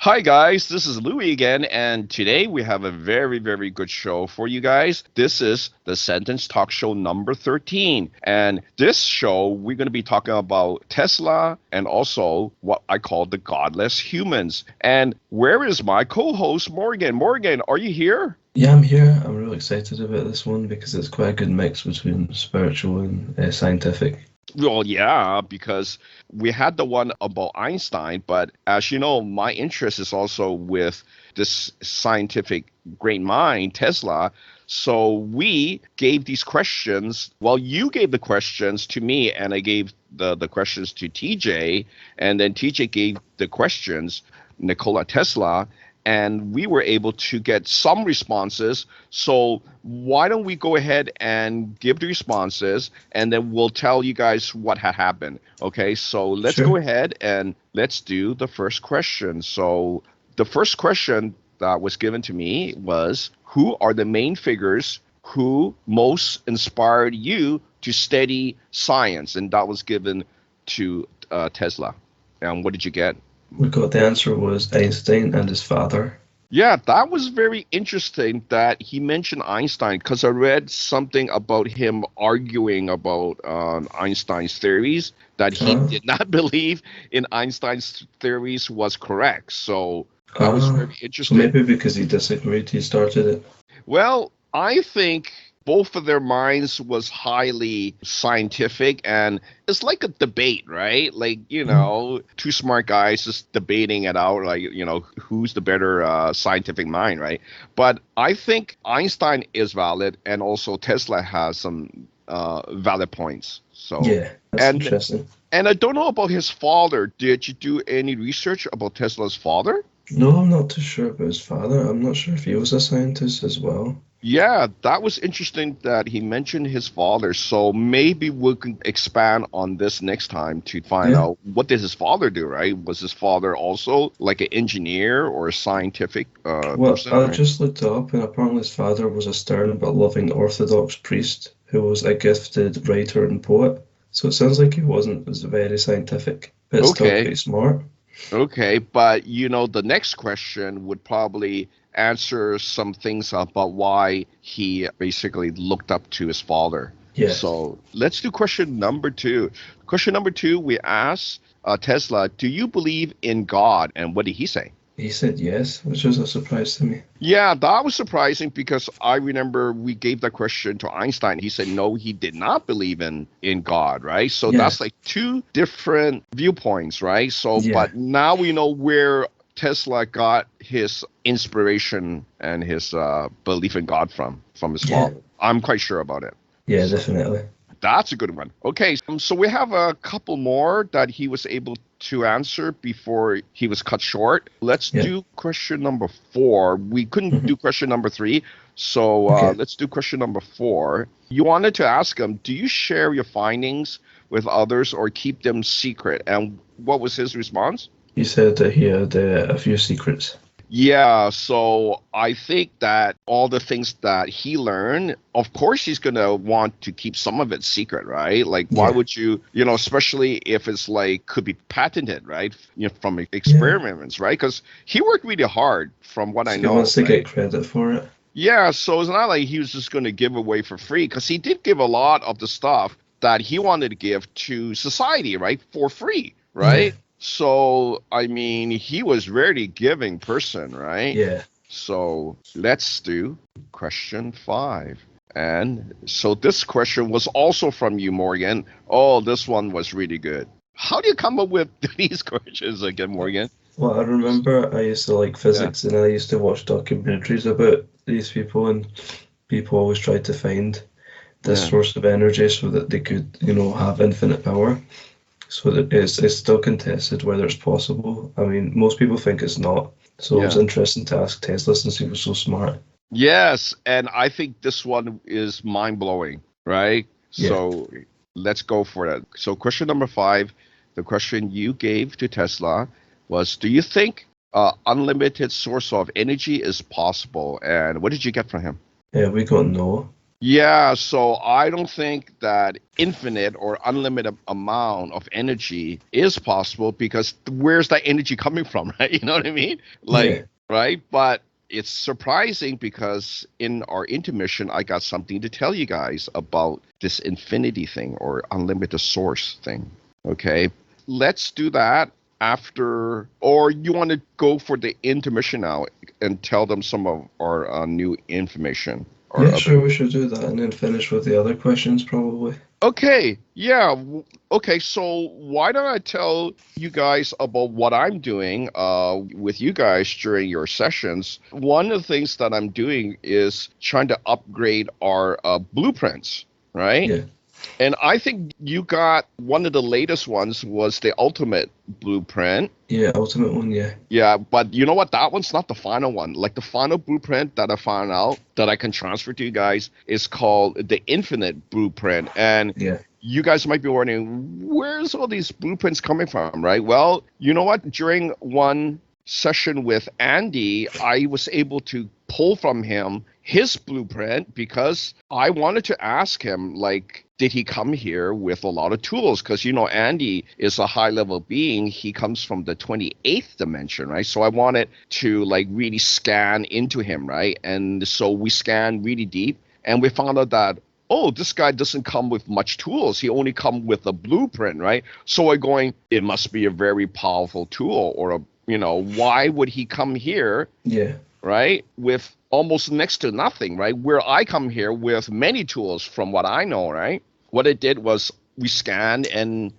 Hi guys, this is Louie again, and today we have a very, very good show for you guys. This is the Ascendants Talk Show number 13, and this show we're going to be talking about Tesla and also what I call the godless humans. And where is my co-host Morgan? Morgan, are you here? Yeah, I'm here. I'm really excited about this one because it's quite a good mix between spiritual and scientific. Well, yeah, because we had the one about Einstein, but as you know, my interest is also with this scientific great mind, Tesla. So we gave these questions. Well, you gave the questions to me, and I gave the questions to TJ, and then TJ gave the questions, Nicola Tesla, and we were able to get some responses. So why don't we go ahead and give the responses, and then we'll tell you guys what had happened. Okay, so let's go Sure. ahead and let's do the first question. So the first question that was given to me was, who are the main figures who most inspired you to study science? And that was given to Tesla. And what did you get? We got the answer was Einstein and his father. Yeah, that was very interesting that he mentioned Einstein because I read something about him arguing about Einstein's theories, that he Ah, did not believe in Einstein's theories was correct. So that was very so interesting. maybe because he disagreed, he started it. Well, I think both of their minds was highly scientific, and it's like a debate, right? Like, Mm. two smart guys just debating it out, like, who's the better scientific mind, right? But I think Einstein is valid, and also Tesla has some valid points. So, Yeah, that's and interesting. and I don't know about his father. Did you do any research about Tesla's father? No, I'm not too sure about his father. I'm not sure if he was a scientist as well. Yeah, that was interesting that he mentioned his father. So maybe we can expand on this next time to find Yeah. out what did his father do, right? Was his father also like an engineer or a scientific Well, person, I right? just looked it up, and apparently his father was a stern but loving Orthodox priest who was a gifted writer and poet. So it sounds like he wasn't as very scientific, but still Okay, quite smart. okay, but the next question would probably answer some things about why he basically looked up to his father. Yeah. So let's do question number two. Question number two, we asked Tesla, do you believe in God? And what did he say? He said yes, which was a surprise to me. Yeah, that was surprising because I remember we gave that question to Einstein. He said no, he did not believe in God, right? So Yeah, that's like two different viewpoints, right? So, yeah, but now we know where Tesla got his inspiration and his belief in God from his yeah, father. I'm quite sure about it. yeah, So definitely. that's a good one. Okay, so we have a couple more that he was able to answer before he was cut short. Let's Yeah. do question number four. We couldn't Hmm. do question number three, so Okay. let's do question number four. You wanted to ask him, do you share your findings with others or keep them secret? And what was his response? He said that he had a few secrets. Yeah, so I think that all the things that he learned, of course, he's going to want to keep some of it secret, right? Like, why Yeah, would you, especially if it's like could be patented, right? From yeah. experiments, right? Because he worked really hard, from what I So he know, wants to get right? credit for it. Yeah, so it's not like he was just going to give away for free, because he did give a lot of the stuff that he wanted to give to society, right? For free, Yeah, right? So, I mean, he was very giving person, right? yeah. So let's do question five. And so this question was also from you, Morgan. Oh, this one was really good. How do you come up with these questions again, Morgan? Well, I remember I used to like Yeah, physics and I used to watch documentaries about these people, and people always tried to find this yeah, source of energy so that they could, have infinite power. So that it's still contested whether it's possible. I mean, most people think it's not. So it was yeah. interesting to ask Tesla since he was so smart. Yes, and I think this one is mind blowing, right? Yeah. So let's go for it. So question number five, the question you gave to Tesla was, do you think unlimited source of energy is possible? And what did you get from him? Yeah, we got no. Yeah, so I don't think that infinite or unlimited amount of energy is possible because where's that energy coming from, right? You know what I mean? Yeah. Like, right? But it's surprising because in our intermission, I got something to tell you guys about this infinity thing or unlimited source thing. Okay, let's do that after, or you want to go for the intermission now and tell them some of our new information or Yeah, other. sure, we should do that and then finish with the other questions probably. Okay, yeah. Okay, so why don't I tell you guys about what I'm doing with you guys during your sessions? One of the things that I'm doing is trying to upgrade our blueprints, right? Yeah. And I think you got one of the latest ones was the ultimate blueprint. Yeah, ultimate one, yeah. Yeah, but you know what? That one's not the final one. Like the final blueprint that I found out that I can transfer to you guys is called the infinite blueprint. And Yeah. you guys might be wondering, where's all these blueprints coming from, right? Well, you know what? During one session with Andy, I was able to pull from him his blueprint because I wanted to ask him, like, did he come here with a lot of tools? Because, you know, Andy is a high level being. He comes from the 28th dimension, right? So I wanted to, like, really scan into him, right? And so we scanned really deep and we found out that, oh, this guy doesn't come with much tools. He only come with a blueprint, right? So we're going, it must be a very powerful tool or a, you know, why would he come here? Yeah. Right? With almost next to nothing, right? Where I come here with many tools from what I know, right? What it did was we scanned and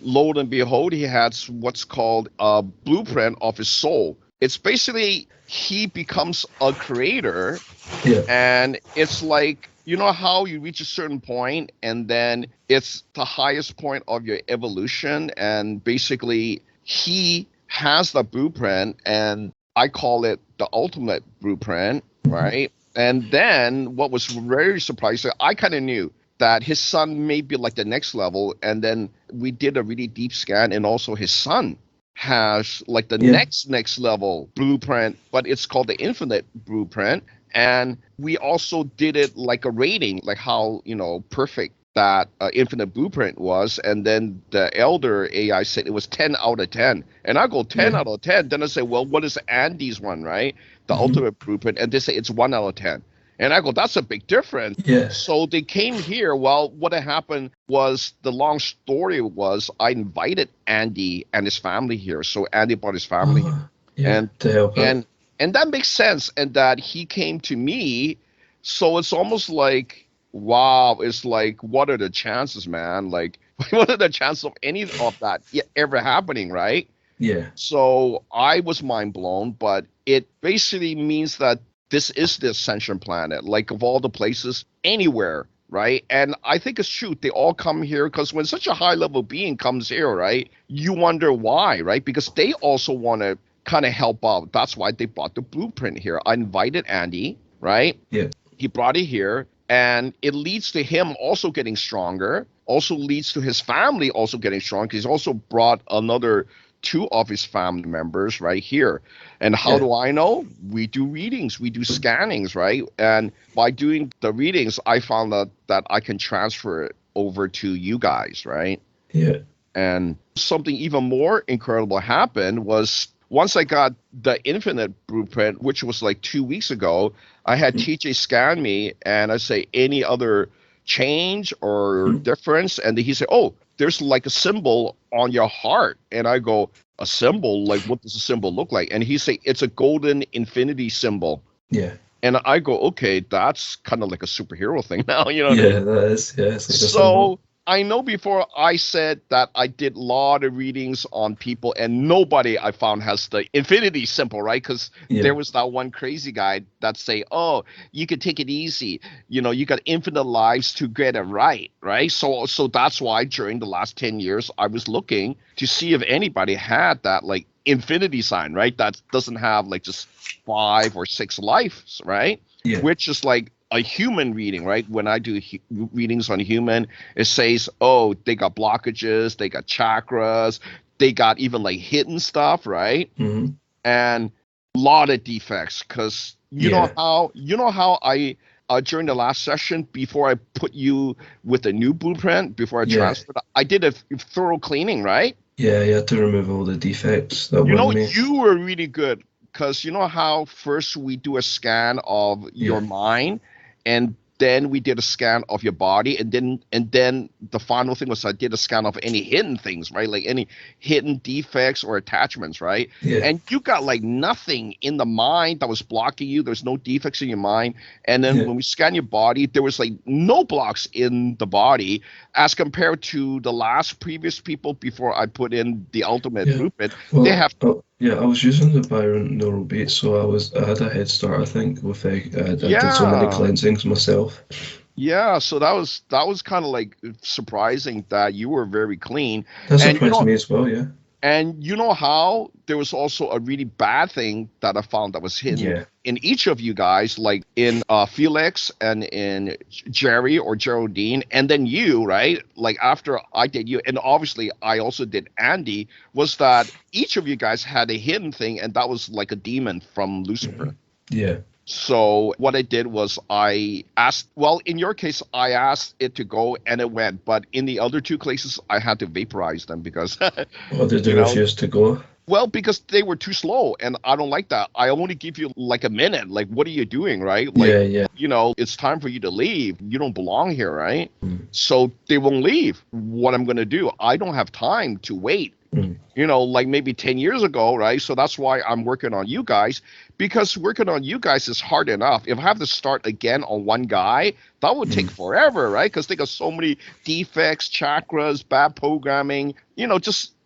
lo and behold, he has what's called a blueprint of his soul. It's basically he becomes a creator. Yeah. And it's like, you know how you reach a certain point and then it's the highest point of your evolution. And basically he has the blueprint and I call it the ultimate blueprint, right? And then what was very surprising, I kind of knew that his son may be like the next level. And then we did a really deep scan and also his son has like the next level blueprint, but it's called the infinite blueprint. And we also did it like a rating, like how, you know, perfect that infinite blueprint was. And then the elder AI said it was 10 out of 10. And I go 10 out of 10. Then I say, well, what is Andy's one, right? The ultimate blueprint. And they say it's 1 out of 10. And I go, that's a big difference. Yeah. So they came here. Well, what had happened was the long story was I invited Andy and his family here. So Andy brought his family here. Yeah, to help out. And that makes sense. And that he came to me. So it's almost like, wow, it's like, what are the chances, man? Like, what are the chances of any of that ever happening, right? Yeah. So I was mind blown, but it basically means that this is the Ascension planet, like of all the places, anywhere, right? And I think it's true. They all come here because when such a high level being comes here, right, you wonder why, right? Because they also want to kind of help out. That's why they brought the blueprint here. I invited Andy, right? Yeah. He brought it here. And it leads to him also getting stronger, also leads to his family also getting strong because he's also brought another 2 of his family members right here. And how do I know? We do readings, we do scannings, right? And by doing the readings, I found out that I can transfer it over to you guys, right? Yeah. And something even more incredible happened was once I got the infinite blueprint, which was like 2 weeks ago, I had TJ scan me and I say any other change or difference. And he said, oh, there's like a symbol on your heart. And I go, a symbol? Like, what does a symbol look like? And he say, it's a golden infinity symbol. Yeah. And I go, okay, that's kind of like a superhero thing now, you know what I mean? That is. Yeah, it's like a So symbol. I know before I said that I did a lot of readings on people and nobody I found has the infinity symbol, right? Because there was that one crazy guy that say, oh, you could take it easy. You know, you got infinite lives to get it right, right? So that's why during the last 10 years, I was looking to see if anybody had that like infinity sign, right? That doesn't have like just 5 or 6 lives, right? Yeah. Which is like a human reading, right? When I do readings on human, it says, oh, they got blockages, they got chakras, they got even like hidden stuff, right? And a lot of defects because you know how during the last session, before I put you with the new blueprint, before I Yeah. transferred, I did a thorough cleaning, right? Yeah, you had to remove all the defects that You were know, in me. you were really good because you know how first we do a scan of your Yeah. mind, and then we did a scan of your body, and then the final thing was I did a scan of any hidden things, right? Like any hidden defects or attachments, right? Yeah. And you got like nothing in the mind that was blocking you. There's no defects in your mind. And then Yeah. when we scan your body, there was like no blocks in the body as compared to the last previous people before I put in the ultimate Yeah. blueprint. They Well, have yeah, I was using the binaural beats, so I had a head start, I think, with I did so many Yeah, cleansings myself. yeah. So that was kind of like surprising that you were very clean, That and surprised me as well, yeah. you know how there was also a really bad thing that I found that was hidden Yeah. in each of you guys, like in Felix and in Jerry or Geraldine, and then you, right? Like after I did you, and obviously I also did Andy, was that each of you guys had a hidden thing, and that was like a demon from Hmm. Lucifer. Yeah. So what I did was I asked, well, in your case, I asked it to go and it went, but in the other two cases, I had to vaporize them because, Or did they you know, refuse to go? well, because they were too slow and I don't like that. I only give you like a minute. Like, what are you doing, right? Like, Yeah, yeah. it's time for you to leave. You don't belong here, right? Mm. So they won't leave. What I'm going to do, I don't have time to wait, Mm. like maybe 10 years ago, right? So that's why I'm working on you guys, because working on you guys is hard enough. If I have to start again on one guy, that would take Mm. forever, right? Because they got so many defects, chakras, bad programming,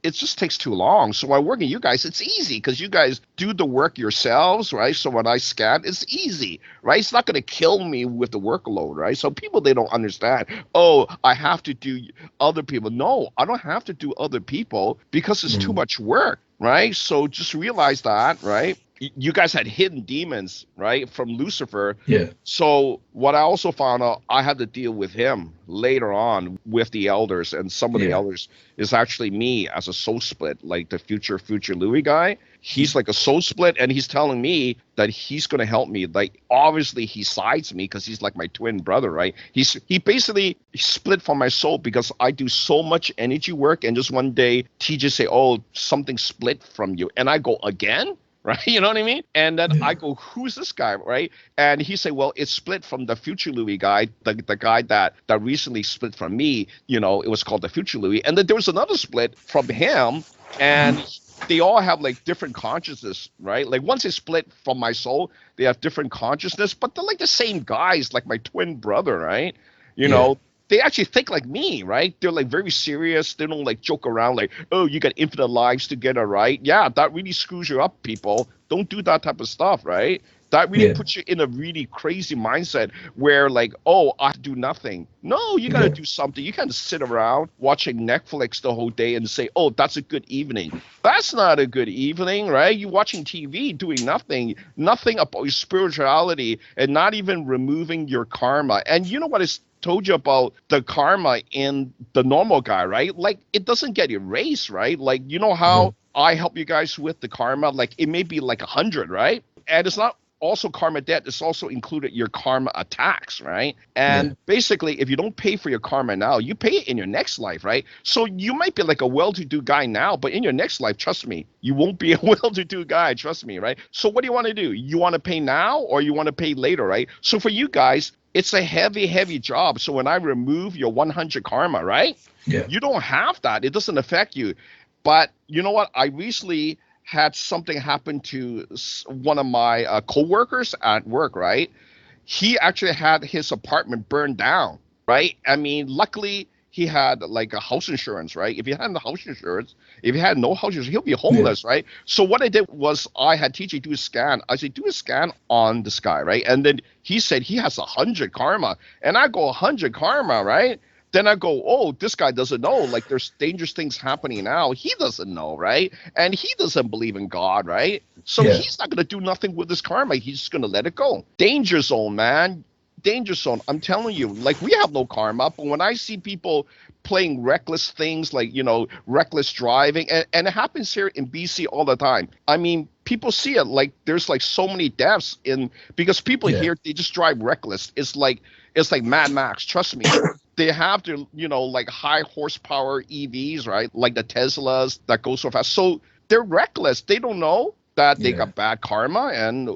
it just takes too long. So while working you guys, it's easy because you guys do the work yourselves, right? So when I scan, it's easy, right? It's not going to kill me with the workload, right? So people, they don't understand, oh, I have to do other people. No, I don't have to do other people because it's too Mm. much work, right? So just realize that, right? You guys had hidden demons, right, from Lucifer. Yeah. So what I also found out, I had to deal with him later on with the elders, and some of the Yeah. elders is actually me as a soul split, like the future Louis guy. He's Mm. like a soul split, and he's telling me that he's going to help me. Like obviously he sides me because he's like my twin brother, right? He basically split from my soul because I do so much energy work, and just one day teachers say, "Oh, something split from you," and I go again. Right, you know what I mean? And then I Yeah. go, "Who's this guy?" Right? And he said, "Well, it's split from the future Louis guy, the guy that recently split from me. It was called the future Louis." And then there was another split from him, and Mm. they all have like different consciousness, right? Like once they split from my soul, they have different consciousness, but they're like the same guys, like my twin brother, right? You Yeah. know, they actually think like me, right? They're like very serious. They don't like joke around like, "Oh, you got infinite lives together," right? Yeah, that really screws you up, people. Don't do that type of stuff, right? That really Yeah. puts you in a really crazy mindset where like, "Oh, I do nothing." No, you got to Yeah. do something. You can't sit around watching Netflix the whole day and say, "Oh, that's a good evening." That's not a good evening, right? You're watching TV doing nothing about your spirituality, and not even removing your karma. And you know what is told you about the karma in the normal guy, right? Like it doesn't get erased, right? Like you know Uh-huh. how I help you guys with the karma, like it may be like 100, right? And it's not also karma debt, it's also included your karma attacks, right? Yeah. And basically, if you don't pay for your karma now, you pay it in your next life, right? So you might be like a well-to-do guy now, but in your next life, trust me, you won't be a well-to-do guy, trust me, right? So what do you want to do? You want to pay now or you want to pay later, right? So for you guys, it's a heavy job. So when I remove your 100 karma, right? Yeah. You don't have that. It doesn't affect you. But you know what? I recently had something happen to one of my coworkers at work, right? He actually had his apartment burned down, right? I mean, luckily he had like a house insurance, right? If he had no house insurance, if he had no house insurance, he'll be Yeah. homeless, right? So what I did was I had TJ do a scan. I said, do a scan on this guy, right? And then he said he has 100 karma, and I go 100 karma, right? Then I go, oh, this guy doesn't know. Like there's dangerous things happening now. He doesn't know, right? And he doesn't believe in God, right? So Yeah. he's not going to do nothing with his karma. He's just going to let it go. Danger zone, man. danger zone. I'm telling you, like, we have no karma, but when I see people playing reckless things, like, reckless driving, and it happens here in BC all the time. I mean, people see it, like, there's like so many deaths because people Yeah. here, they just drive reckless. It's like Mad Max. Trust me. They have to, like high horsepower EVs, right? Like the Teslas that go so fast. So they're reckless. They don't know that they Yeah. got bad karma, and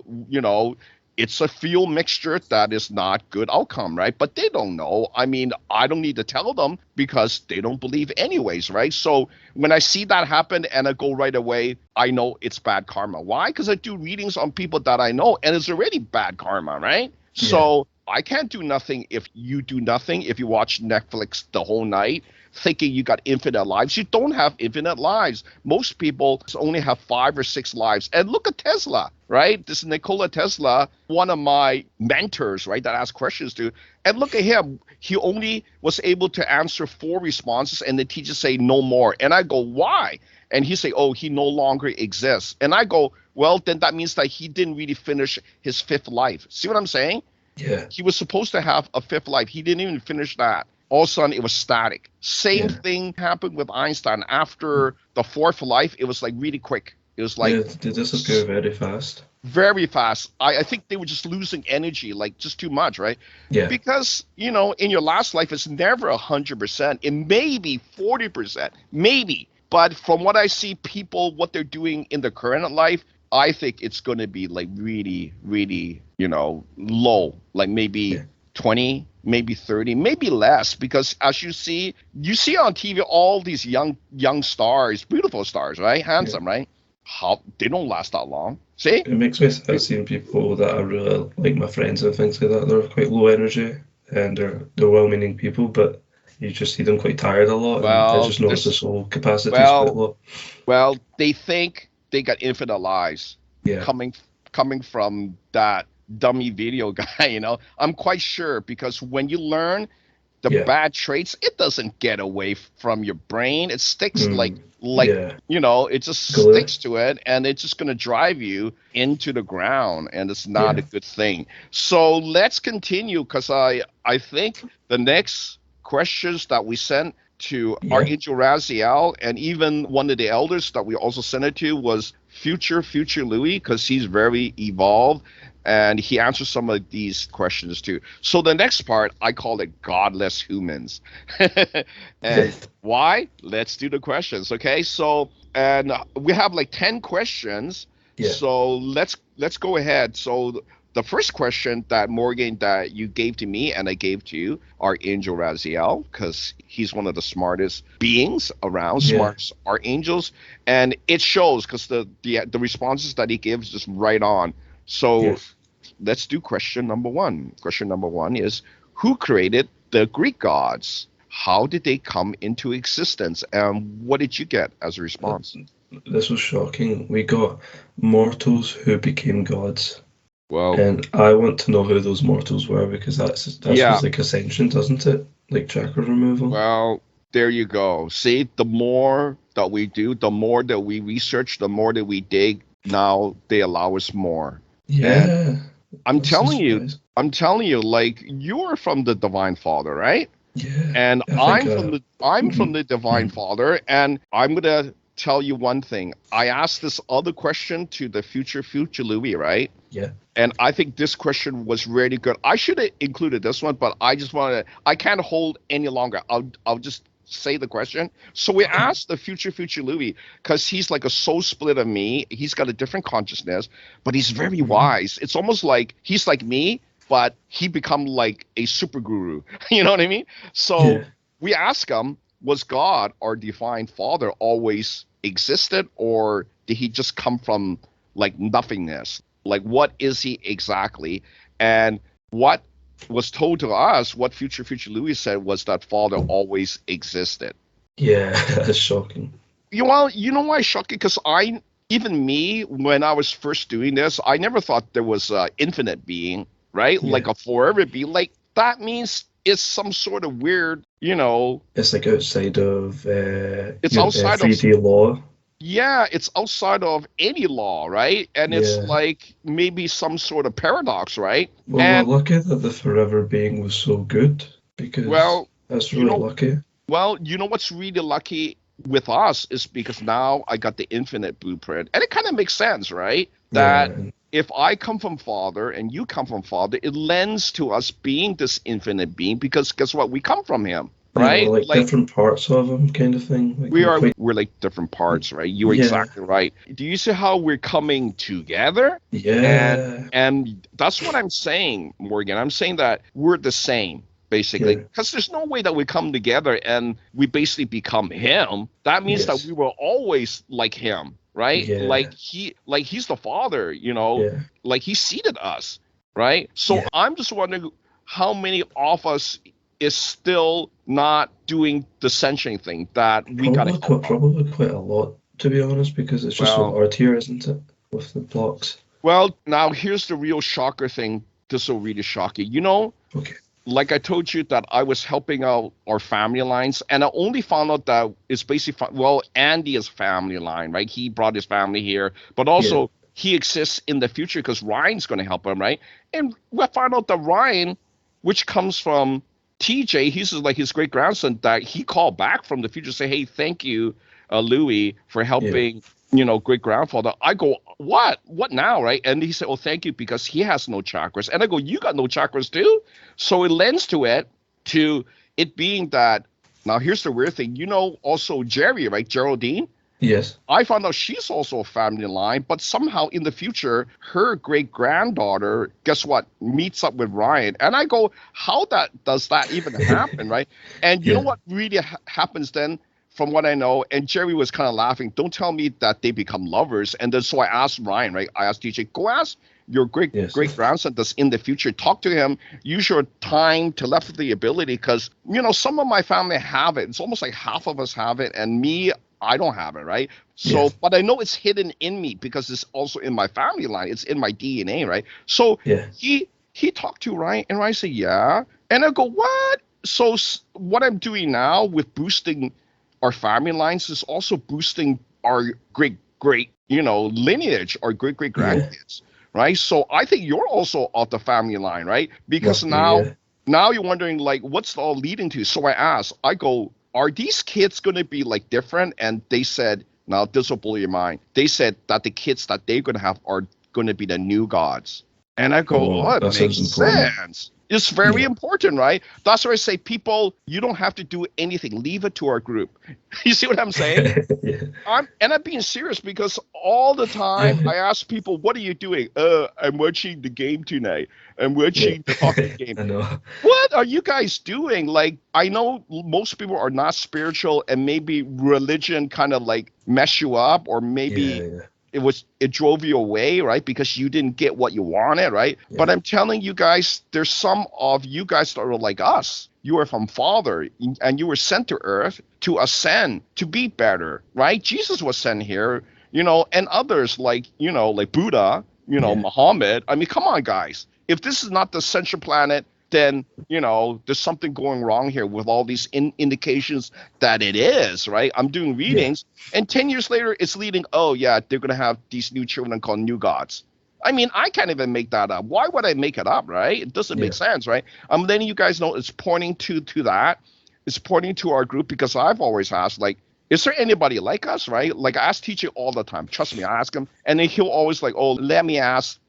it's a fuel mixture that is not good outcome, right? But they don't know. I mean, I don't need to tell them because they don't believe anyways, right? So when I see that happen and I go right away, I know it's bad karma. Why? Because I do readings on people that I know, and it's already bad karma, right? Yeah. So I can't do nothing if you do nothing. If you watch Netflix the whole night thinking you got infinite lives, you don't have infinite lives. Most people only have 5 or 6 lives. And look at Tesla, right? This Nicola Tesla, one of my mentors, right, that I ask questions to. And look at him. He only was able to answer 4 responses, and the teachers say no more. And I go, why? And he say, oh, he no longer exists. And I go, well, then that means that he didn't really finish his 5th life. See what I'm saying? Yeah. He was supposed to have a 5th life. He didn't even finish that. All of a sudden, it was static. Same thing happened with Einstein. After the 4th life, it was like really quick. It was like... Yeah, they disappear very fast. Very fast. I think they were just losing energy, like just too much, right? Yeah. Because, in your last life, it's never 100%. It may be 40%. Maybe. But from what I see people, what they're doing in the current life, I think it's going to be like really, really, low. Like maybe 20, maybe 30, maybe less. Because as you see on TV all these young stars, beautiful stars, right? Handsome, right? How they don't last that long. See? It makes me sad seeing people that I really like, my friends and things like that. They're quite low energy and they're well-meaning people, but you just see them quite tired a lot, and I just notice the soul capacity is quite low. Well, they think they got infinite lives. Yeah. Coming from that dummy video guy, I'm quite sure, because when you learn the bad traits, it doesn't get away from your brain. It sticks it just sticks to it, and it's just going to drive you into the ground, and it's not a good thing. So let's continue, because I think the next questions that we sent to Archangel Raziel, and even one of the elders that we also sent it to was future Louis, because he's very evolved, and he answers some of these questions too. So the next part, I call it godless humans. And why? Let's do the questions, okay? So, and we have like 10 questions. So let's go ahead. So the first question that Morgan, that you gave to me and I gave to you, Archangel Raziel, because he's one of the smartest beings around, smart archangels, and it shows, because the responses that he gives is right on. So let's do question number 1. Question number 1 is, who created the Greek gods? How did they come into existence? And what did you get as a response? This was shocking. We got mortals who became gods. Well, and I want to know who those mortals were, because that's like Ascension, doesn't it? Like chakra removal. Well, there you go. See, the more that we do, the more that we research, the more that we dig, now they allow us more. Yeah. And I'm telling you, like, you're from the Divine Father, right? Yeah. And I'm from the Divine Father, and I'm gonna tell you one thing. I asked this other question to the future Louis, right? Yeah. And I think this question was really good. I should have included this one, but I can't hold any longer. I'll just say the question. So we asked the future Louis, because he's like a soul split of me. He's got a different consciousness, but he's very wise. It's almost like he's like me, but he become like a super guru. You know what I mean? So we ask him, was God, our Divine Father, always existed, or did he just come from like nothingness? Like, what is he exactly? And what was told to us, what future Louis said, was that Father always existed. Yeah, that's shocking. You know why it's shocking? Because even me, when I was first doing this, I never thought there was an infinite being, right? Yeah. Like a forever being. Like, that means it's some sort of weird, It's like outside of it's outside 3D law. Yeah, it's outside of any law, right? And it's Yeah. like maybe some sort of paradox, right? Well, we're And lucky that the forever being was so good, because well, that's you really know, lucky. what's really lucky with us is because now I got the infinite blueprint, and it kind of makes sense, right? That Yeah. if I come from Father and you come from Father, it lends to us being this infinite being because guess what? We come from Him, Yeah, we're right? like Like different parts of him, kind of thing. Like we're quite. we're like different parts, right? You're Yeah. exactly right. Do you see how we're coming together? And Yeah. that's what I'm saying, Morgan. I'm saying that we're the same, basically, Yeah. because there's no way that we come together and we basically become him. That means that we Yes. were always like him, right? Yeah. Like he's the father, Yeah. like he seeded us, right? So Yeah. I'm just wondering how many of us is still not doing the sensing thing that we got to Probably help quite, out. probably quite a lot, to be honest, because it's just so Well, hard here, isn't it? With the blocks. now here's the real shocker thing. This will really shock you. Okay. Like I told you that I was helping out our family lines, and I only found out that it's basically Andy is family line, right? He brought his family here, but Yeah. also he exists in the future because Ryan's going to help him, right? And we found out that Ryan, which comes from TJ, he's like his great grandson, that he called back from the future, say, "Hey, thank you, Louis, for Yeah. helping." Great grandfather. I go, what now, right? And he said, "Oh, thank you," because he has no chakras. And I go, "You got no chakras too?" So it lends to it being that. Now here's the weird thing. Also Jerry, right? Geraldine. Yes. I found out she's also a family line, but somehow in the future, her great granddaughter, guess what, meets up with Ryan. And I go, how does that even happen, right? And you know Yeah. what really happens then? From what I know, and Jerry was kind of laughing. Don't tell me that they become lovers. And then so I asked Ryan, right? I asked DJ, go ask your great Yes. great grandson that's in the future. Talk to him. Use your time telepathy ability, because some of my family have it. It's almost like half of us have it, and me, I don't have it, right? So, Yes. but I know it's hidden in me because it's also in my family line. It's in my DNA, right? So Yeah. he talked to Ryan, and Ryan said, "Yeah," and I go, "What?" So what I'm doing now with boosting our family lines is also boosting our great lineage, our great Yeah. grandkids, right? So I think you're also of the family line, right? Because Must be. now Yeah. now you're wondering like what's it all leading to. So I asked, I go, are these kids going to be like different? And they said, now this will blow your mind. They said that the kids that they're going to have are going to be the new gods. And I go, Oh, oh, it that makes sounds important. sense. It's very Yeah. important, right? That's why I say, people, you don't have to do anything. Leave it to our group. You see what I'm saying? Yeah. I'm being serious because all the time Yeah. I ask people, "What are you doing?" I'm watching the game tonight. I'm Yeah. watching the hockey game. I know. What are you guys doing? Like, I know most people are not spiritual, and maybe religion kind of like mess you up, or Yeah. maybe Yeah. it drove you away, right? Because you didn't get what you wanted, right? But Yeah. I'm telling you guys, there's some of you guys that are like us. You are from Father, and you were sent to Earth to ascend, to be better, right? Jesus was sent here, and others like Buddha, Yeah. Muhammad. I mean, come on, guys. If this is not the central planet, then there's something going wrong here with all these indications that it is, right? I'm doing Yeah. readings, and 10 years later, it's leading, oh, yeah, they're going to have these new children called new gods. I mean, I can't even make that up. Why would I make it up, right? It doesn't make Yeah. sense, right? I'm letting you guys know it's pointing to that. It's pointing to our group because I've always asked, like, is there anybody like us, right? Like, I ask teacher all the time. Trust me, I ask him. And then he'll always like, oh, let me ask,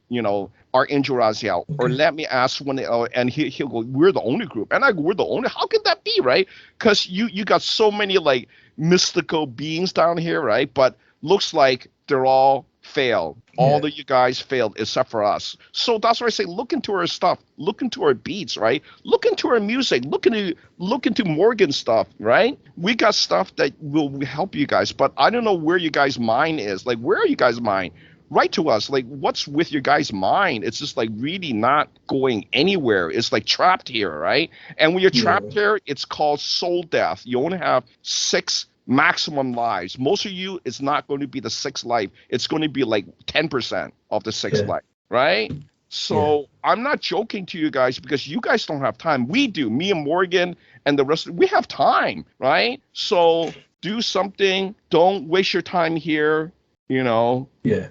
Archangel Raziel, or Okay. let me ask when, and he'll go, we're the only group. And I go, we're the only. How can that be, right? Because you got so many, like, mystical beings down here, right? But looks like they're all failed. All Yeah. of you guys failed except for us. So that's why I say look into our stuff, look into our beats, right? Look into our music, look into Morgan stuff, right? We got stuff that will help you guys, but I don't know where you guys' mind is. Like, where are you guys' mind? Write to us. Like, what's with your guys' mind? It's just like really not going anywhere. It's like trapped here, right? And when you're trapped Yeah. here, it's called soul death. You only have 6 maximum lives. Most of you, it's not going to be the 6th life. It's going to be like 10% of the 6th Yeah. life, right? Yeah. So I'm not joking to you guys because you guys don't have time. We do. Me and Morgan and the rest. We have time, right? So do something. Don't waste your time here. Yeah.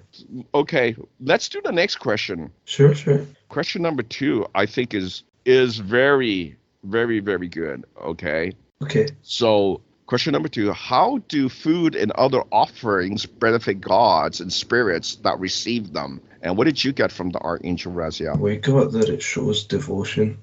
Okay, let's do the next question. Sure. Question number 2, I think is very, very, very good. Okay. So question number 2, how do food and other offerings benefit gods and spirits that receive them? And what did you get from the Archangel Raziel? We got that it shows devotion.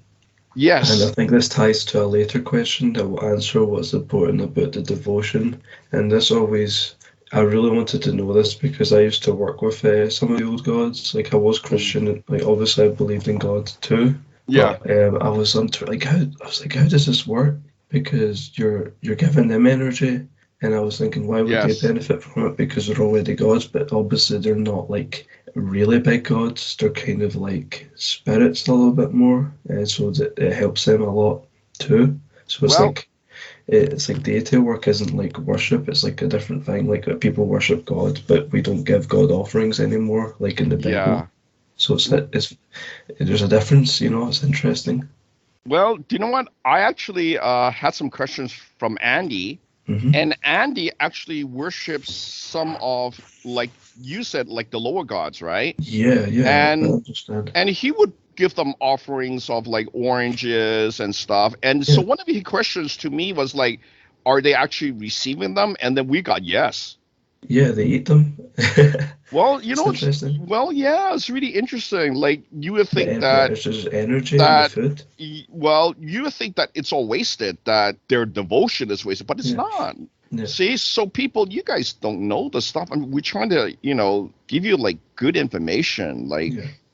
Yes. And I think this ties to a later question that will answer what's important about the devotion. And this always, I really wanted to know this because I used to work with some of the old gods. Like I was Christian, and like obviously I believed in God too. Yeah. But I was how does this work? Because you're giving them energy, and I was thinking, why would they benefit from it? Because they're already gods, but obviously they're not like really big gods. They're kind of like spirits a little bit more, and so it helps them a lot too. So it's like deity work isn't like worship. It's like a different thing. Like people worship God, but we don't give God offerings anymore, like in the Bible. So it's there's a difference. It's interesting. Well, do you know what? I actually had some questions from Andy. Mm-hmm. And Andy actually worships some of, like you said, like the lower gods, right? Yeah. And I understand. And he would give them offerings of like oranges and stuff. And so one of the questions to me was like, are they actually receiving them? And then we got yes. Yeah, they eat them. Well, it's really interesting. Like you would think that there's energy in the food. Well, you would think that it's all wasted, that their devotion is wasted, but it's not. Yeah. See, so people, you guys don't know the stuff. I mean, we're trying to, give you like good information. Like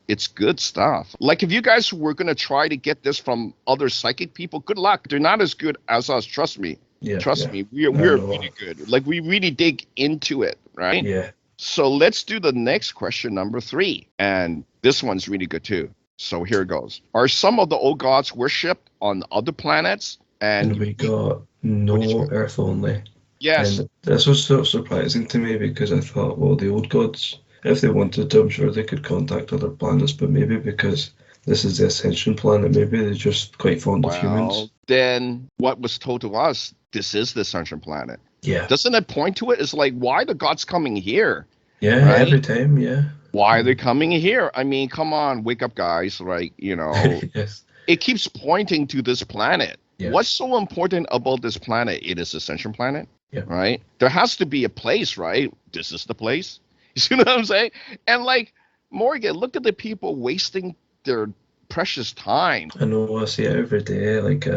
it's good stuff. Like if you guys were going to try to get this from other psychic people, good luck. They're not as good as us. Trust me. Trust me. We're really good. Like we really dig into it, right? Yeah. So let's do the next question, number 3. And this one's really good too. So here it goes. Are some of the old gods worshipped on other planets? And we got no Earth only. Yes. And this was so surprising to me because I thought, well, the old gods, if they wanted to, I'm sure they could contact other planets, but maybe because this is the Ascension planet, maybe they're just quite fond of humans. Then what was told to us, this is the Ascension planet. Yeah. Doesn't it point to it? It's like, why the gods coming here? Yeah, right? Every time, yeah. Why are they coming here? I mean, come on, wake up, guys. Like, Yes. It keeps pointing to this planet. Yeah. What's so important about this planet? It is Ascension planet, right? There has to be a place, right? This is the place. You see what I'm saying? And like, Morgan, look at the people wasting their precious time. I know, I see it every day, like,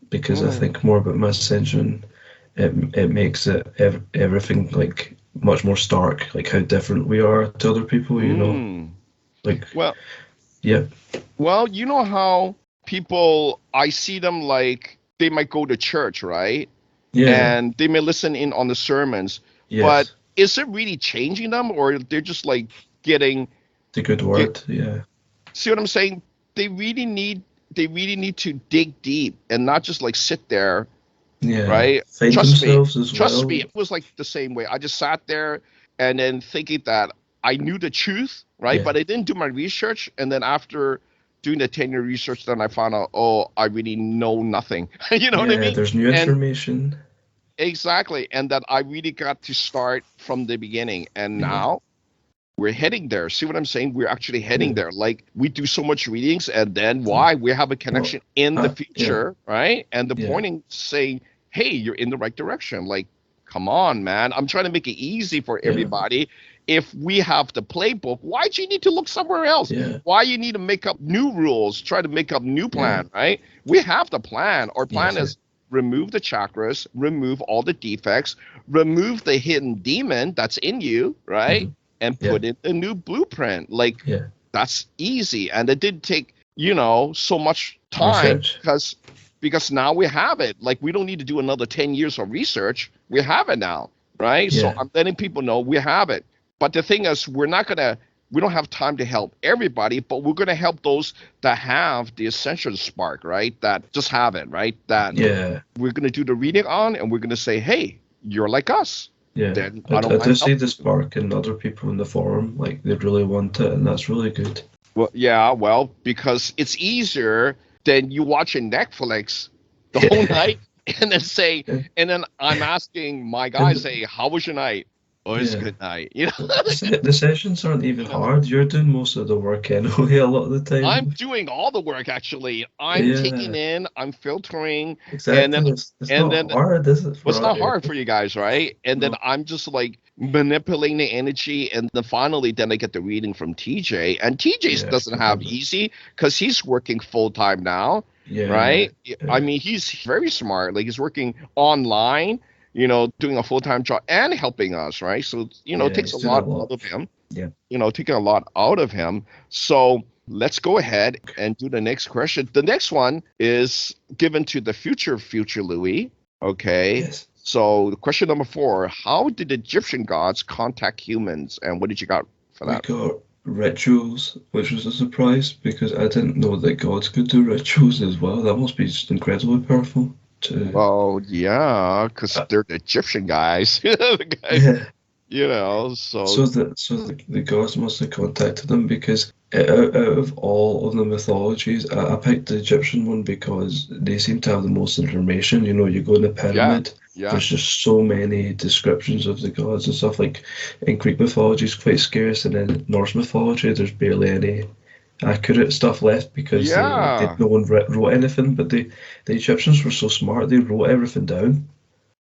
because I think more about my ascension, it makes it everything like much more stark, like how different we are to other people, like. Well, you know how people, I see them like they might go to church, right? And they may listen in on the sermons, but is it really changing them, or they're just like getting the good word? See what I'm saying? They really need to dig deep and not just like sit there. Right? Trust me, it was like the same way. I just sat there and then thinking that I knew the truth, right? But I didn't do my research. And then after doing the 10-year research, then I found out, I really know nothing. You know what I mean? There's new information. Exactly. And that I really got to start from the beginning. And now we're heading there. See what I'm saying? We're actually heading there. Like we do so much readings, and then we have a connection in the future, right? And the pointing saying, hey, you're in the right direction. Like, come on, man. I'm trying to make it easy for everybody. If we have the playbook, why do you need to look somewhere else? Why you need to make up new rules, try to make up new plan, right? We have the plan. Our plan is remove the chakras, remove all the defects, remove the hidden demon that's in you, right? And put in a new blueprint. Like that's easy. And it didn't take, so much time because now we have it. Like we don't need to do another 10 years of research. We have it now, right? So I'm letting people know we have it. But the thing is, we don't have time to help everybody, but we're going to help those that have the Ascension spark, right? That just have it, right? That we're going to do the reading on, and we're going to say, hey, you're like us. Then I do see the spark in other people in the forum, like they really want it, and that's really good. Well, because it's easier than you watching Netflix the whole night and then say, and then I'm asking my guys, say, how was your night? Oh, it's a good night. The sessions aren't even hard. You're doing most of the work anyway a lot of the time. I'm doing all the work, actually. I'm taking in, I'm filtering. Exactly. And then, it's not hard, is it? It's not hard for you guys, right? And then I'm just like manipulating the energy. And then finally, then I get the reading from TJ. And TJ doesn't have easy because he's working full time now, right? I mean, he's very smart. Like, he's working online, doing a full-time job and helping us, right? So, it takes a lot out of him. Yeah. Taking a lot out of him. So let's go ahead and do the next question. The next one is given to the future Louis. Okay. Yes. So question number 4, how did the Egyptian gods contact humans? And what did you got for that? We got rituals, which was a surprise because I didn't know that gods could do rituals as well. That must be just incredibly powerful. Well, yeah, because they're the Egyptian guys. So the gods must have contacted them because out of all of the mythologies, I picked the Egyptian one because they seem to have the most information. You go in the pyramid, there's just so many descriptions of the gods and stuff. Like in Greek mythology, it's quite scarce, and in Norse mythology, there's barely any accurate stuff left because no one wrote anything. But the Egyptians were so smart; they wrote everything down.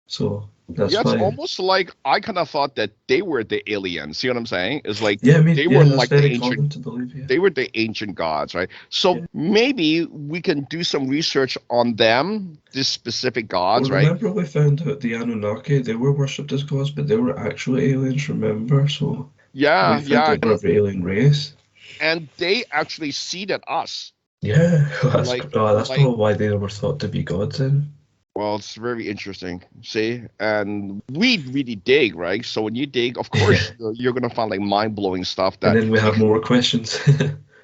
So that's it's almost like I kind of thought that they were the aliens. See what I'm saying? It's like they were like the ancient. To believe, They were the ancient gods, right? So maybe we can do some research on them, these specific gods, right? Remember, we found out the Anunnaki, they were worshipped as gods, but they were actually aliens. Remember? So we found out they were of alien race. And they actually seeded us. Yeah, that's probably why they were thought to be gods then. Well, it's very interesting, see? And we really dig, right? So when you dig, of course, you're going to find like mind-blowing stuff. And then we have more questions.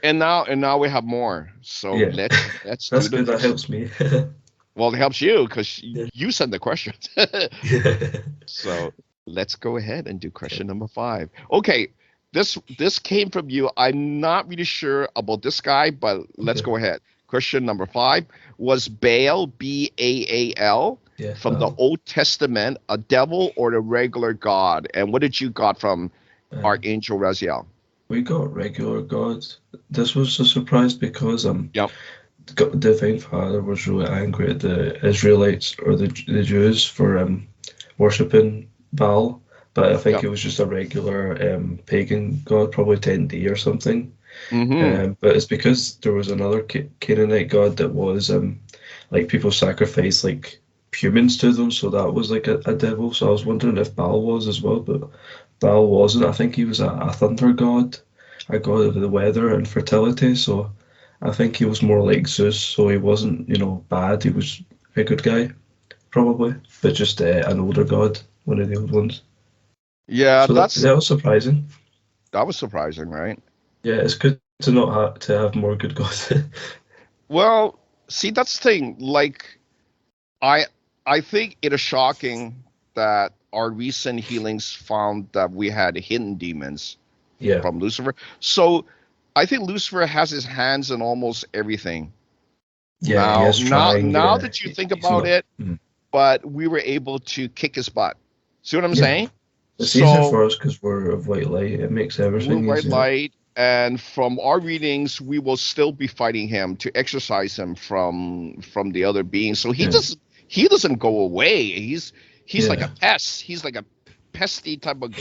and now we have more. So let's that's good. That helps me. Well, it helps you because you send the questions. So let's go ahead and do question number 5. Okay. This came from you. I'm not really sure about this guy, but let's go ahead. Question number 5, was Baal, Baal, from the Old Testament, a devil or a regular god? And what did you got from Archangel Raziel? We got regular gods. This was a surprise because the Divine Father was really angry at the Israelites or the Jews for worshipping Baal. But I think it was just a regular pagan god, probably 10D or something. Mm-hmm. But it's because there was another Canaanite god that was like people sacrificed like humans to them, so that was like a devil. So I was wondering if Baal was as well, but Baal wasn't. I think he was a thunder god, a god of the weather and fertility. So I think he was more like Zeus. So he wasn't, bad. He was a good guy, probably, but just an older god, one of the old ones. Yeah, so that was surprising. That was surprising, right? Yeah, it's good to not have more good gods. Well, see, that's the thing. Like, I think it is shocking that our recent healings found that we had hidden demons from Lucifer. So I think Lucifer has his hands in almost everything. Yeah, now that you think about it, but we were able to kick his butt. See what I'm saying? It's easier for us because we're of white light. It makes everything easier. White light, and from our readings, we will still be fighting him to exorcise him from the other beings. So he doesn't go away. He's like a pest. He's like a pesty type of.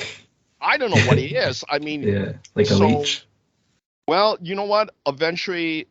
I don't know what he is. I mean, like a leech. Well, you know what? Eventually,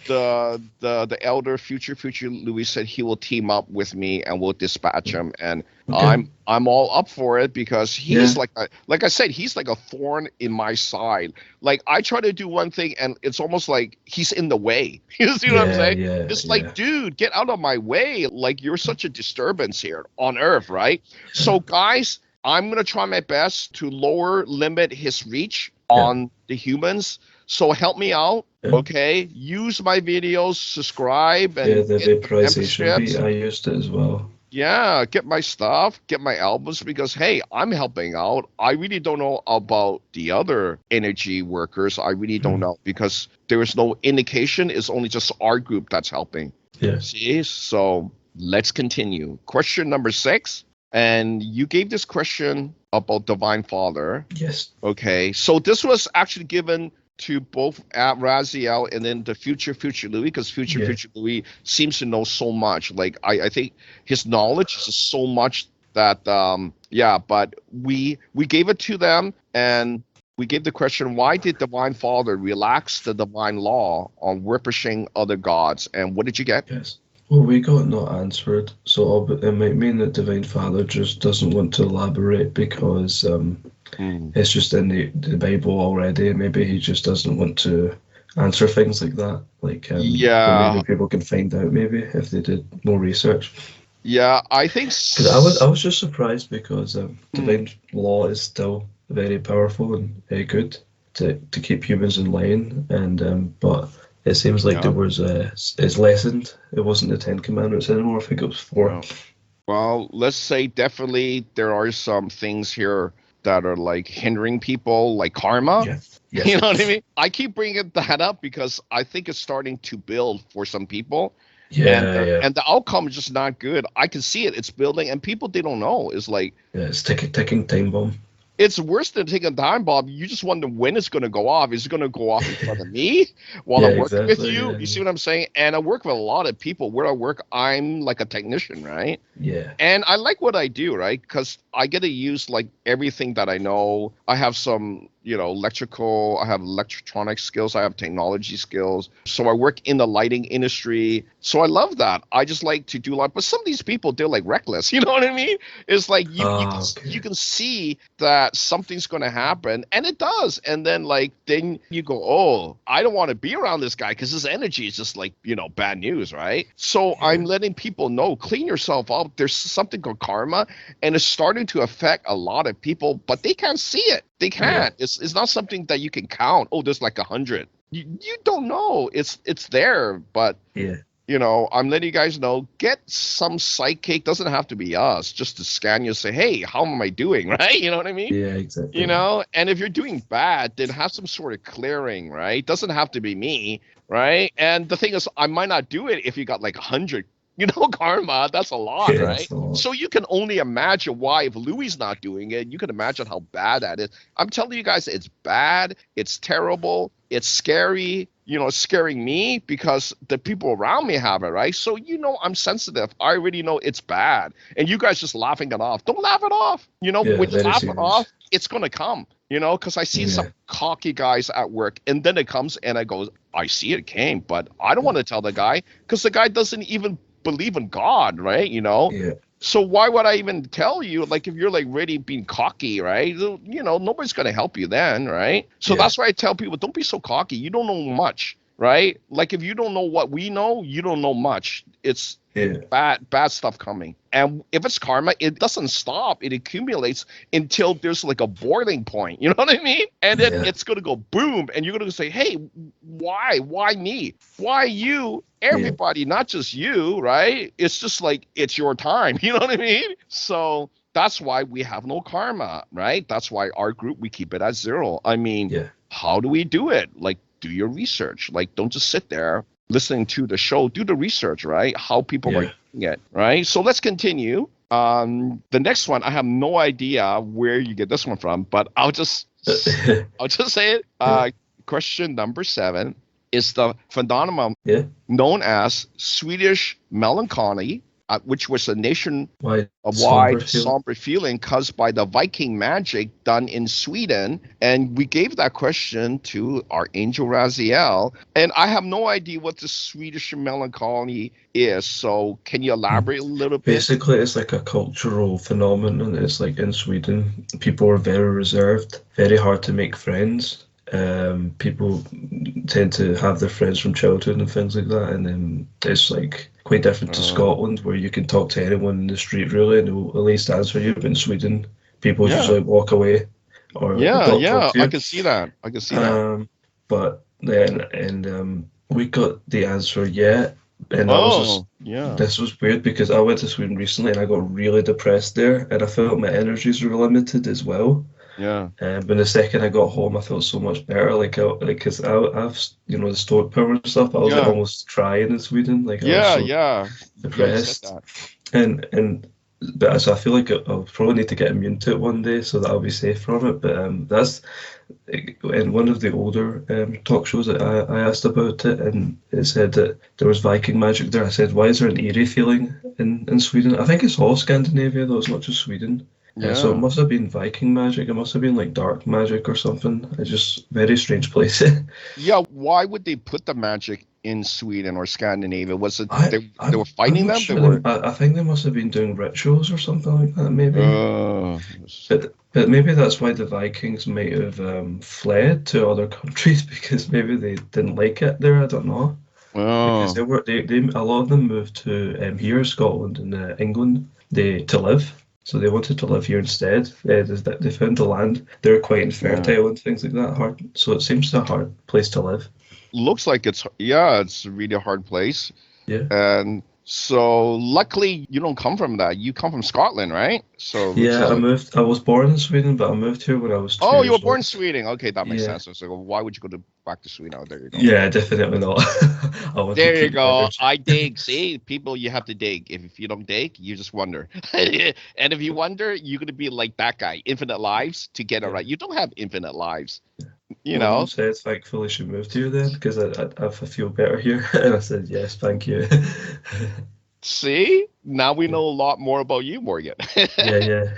the elder future Louis said he will team up with me and we'll dispatch him, and I'm all up for it because he's like I said, he's like a thorn in my side. Like I try to do one thing and it's almost like he's in the way. You see what I'm saying? It's like, dude, get out of my way. Like you're such a disturbance here on Earth, right? So guys, I'm gonna try my best to limit his reach on the humans. So help me out, okay? Use my videos, subscribe, and the vaporization. I used it as well. Yeah, get my stuff, get my albums, because hey, I'm helping out. I really don't know about the other energy workers. I really don't know because there is no indication. It's only just our group that's helping. Yeah. See, so let's continue. Question number 6. And you gave this question about Divine Father. Yes. Okay. So this was actually given to both Raziel and then the future Louis, because future Louis seems to know so much. Like I think his knowledge is so much that but we gave it to them, and we gave the question, why did Divine Father relax the divine law on worshiping other gods? And what did you get? Yes. Well, we got not answered, so it might mean that Divine Father just doesn't want to elaborate because it's just in the Bible already. Maybe he just doesn't want to answer things like that. Like, but maybe people can find out maybe if they did more research. Yeah, I think. Because I was just surprised because divine law is still very powerful and very good to keep humans in line, and but it seems like there was it's lessened. It wasn't the 10 Commandments anymore. I think it was 4. Well, let's say definitely there are some things here that are like hindering people, like karma. Yes. You know what I mean? I keep bringing that up because I think it's starting to build for some people. And the outcome is just not good. I can see it. It's building, and people, they don't know. It's like... Yeah, it's ticking time bomb. It's worse than taking a time bomb. You just wonder when it's going to go off. Is it going to go off in front of me while I'm working with you? Yeah. You see what I'm saying? And I work with a lot of people. Where I work, I'm like a technician, right? Yeah. And I like what I do, right? Because I get to use like everything that I know. I have some, electrical, I have electronic skills, I have technology skills. So I work in the lighting industry. So I love that. I just like to do a lot. But some of these people, they're like reckless. You know what I mean? It's like you can see that something's going to happen, and it does. And then then you go, oh, I don't want to be around this guy because his energy is just like, bad news, right? So I'm letting people know, clean yourself up. There's something called karma, and it's starting to affect a lot of people, but they can't see it. They can't. Yeah. It's not something that you can count. Oh, there's like 100. You don't know. It's there, but I'm letting you guys know. Get some psychic. Doesn't have to be us. Just to scan you, say, hey, how am I doing? Right? You know what I mean? Yeah, exactly. And if you're doing bad, then have some sort of clearing, right? Doesn't have to be me, right? And the thing is, I might not do it if you got like 100. Karma, that's a lot, right? That's a lot. So you can only imagine why, if Louis not doing it, you can imagine how bad that is. I'm telling you guys, it's bad, it's terrible, it's scary, it's scaring me because the people around me have it, right? So, I'm sensitive. I already know it's bad. And you guys just laughing it off. Don't laugh it off. When you laugh it off, it's going to come, because I see some cocky guys at work, and then it comes and I go, I see it came, but I don't want to tell the guy because the guy doesn't even believe in God, right? So why would I even tell you? Like, if you're like really being cocky, right? Nobody's going to help you then, right? So that's why I tell people, don't be so cocky. You don't know much, right? Like, if you don't know what we know, you don't know much. It's bad stuff coming. And if it's karma, it doesn't stop. It accumulates until there's like a boiling point. You know what I mean? And then it's going to go boom. And you're going to say, hey, why? Why me? Why you? Everybody, not just you, right? It's just like, it's your time. You know what I mean? So that's why we have no karma, right? That's why our group, we keep it at 0. I mean, how do we do it? Like, do your research. Like, don't just sit there listening to the show. Do the research, right? How people are doing it, right? So let's continue. The next one, I have no idea where you get this one from, but I'll just say it. Question number 7 is the phenomenon known as Swedish melancholy, which was a nationwide somber feeling caused by the Viking magic done in Sweden. And we gave that question to Archangel Raziel. And I have no idea what the Swedish melancholy is. So can you elaborate a little bit? Basically, it's like a cultural phenomenon. It's like in Sweden, people are very reserved, very hard to make friends. People tend to have their friends from childhood and things like that, and then it's like quite different to Scotland, where you can talk to anyone in the street really and they'll at least answer you. But in Sweden, people just like walk away or not talk to you. I can see that. But then we got the answer and this was weird because I went to Sweden recently and I got really depressed there, and I felt my energies were limited as well. Yeah. But the second I got home, I felt so much better. Because I've the stoic power and stuff. I was like Yeah. almost crying in Sweden. Like I was Yeah. so Yeah. You said depressed, that. but so I feel like I'll probably need to get immune to it one day so that I'll be safe from it. But that's in one of the older talk shows that I asked about it, and it said that there was Viking magic there. I said, why is there an eerie feeling in Sweden? I think it's all Scandinavia though, it's not just Sweden. So it Yeah. must have been Viking magic. It must have been like dark magic or something. It's just very strange place. Yeah. Why would they put the magic in Sweden or Scandinavia? Was it I, they were I'm fighting not them? They sure. were. I think they must have been doing rituals or something like that, maybe. Uh, But maybe that's why the Vikings might have fled to other countries because maybe they didn't like it there. I don't know. Because oh. they a lot of them moved to here, Scotland and England, to live. So they wanted to live here instead. They found the land. They were quite Yeah. infertile and things like that. Hard. So it seems a hard place to live. Looks like it's a really hard place. Yeah. And so luckily you don't come from that. You come from Scotland, right? So which Yeah, is I like, moved. I was born in Sweden, but I moved here when I was two oh, you were years born old. in Sweden. Okay, that makes Yeah. sense. So why would you go back to Sweden? Oh, there you go. Yeah, definitely not. I want to There you keep the go. energy. I dig. See, people, you have to dig. If you don't dig, you just wonder. And if you wonder, you're gonna be like that guy, infinite lives to get it Yeah. right. You don't have infinite lives, you My mum know. said, thankfully, she moved here then because I feel better here. And I said, yes, thank you. See, now we Yeah, know a lot more about you, Morgan. yeah, yeah.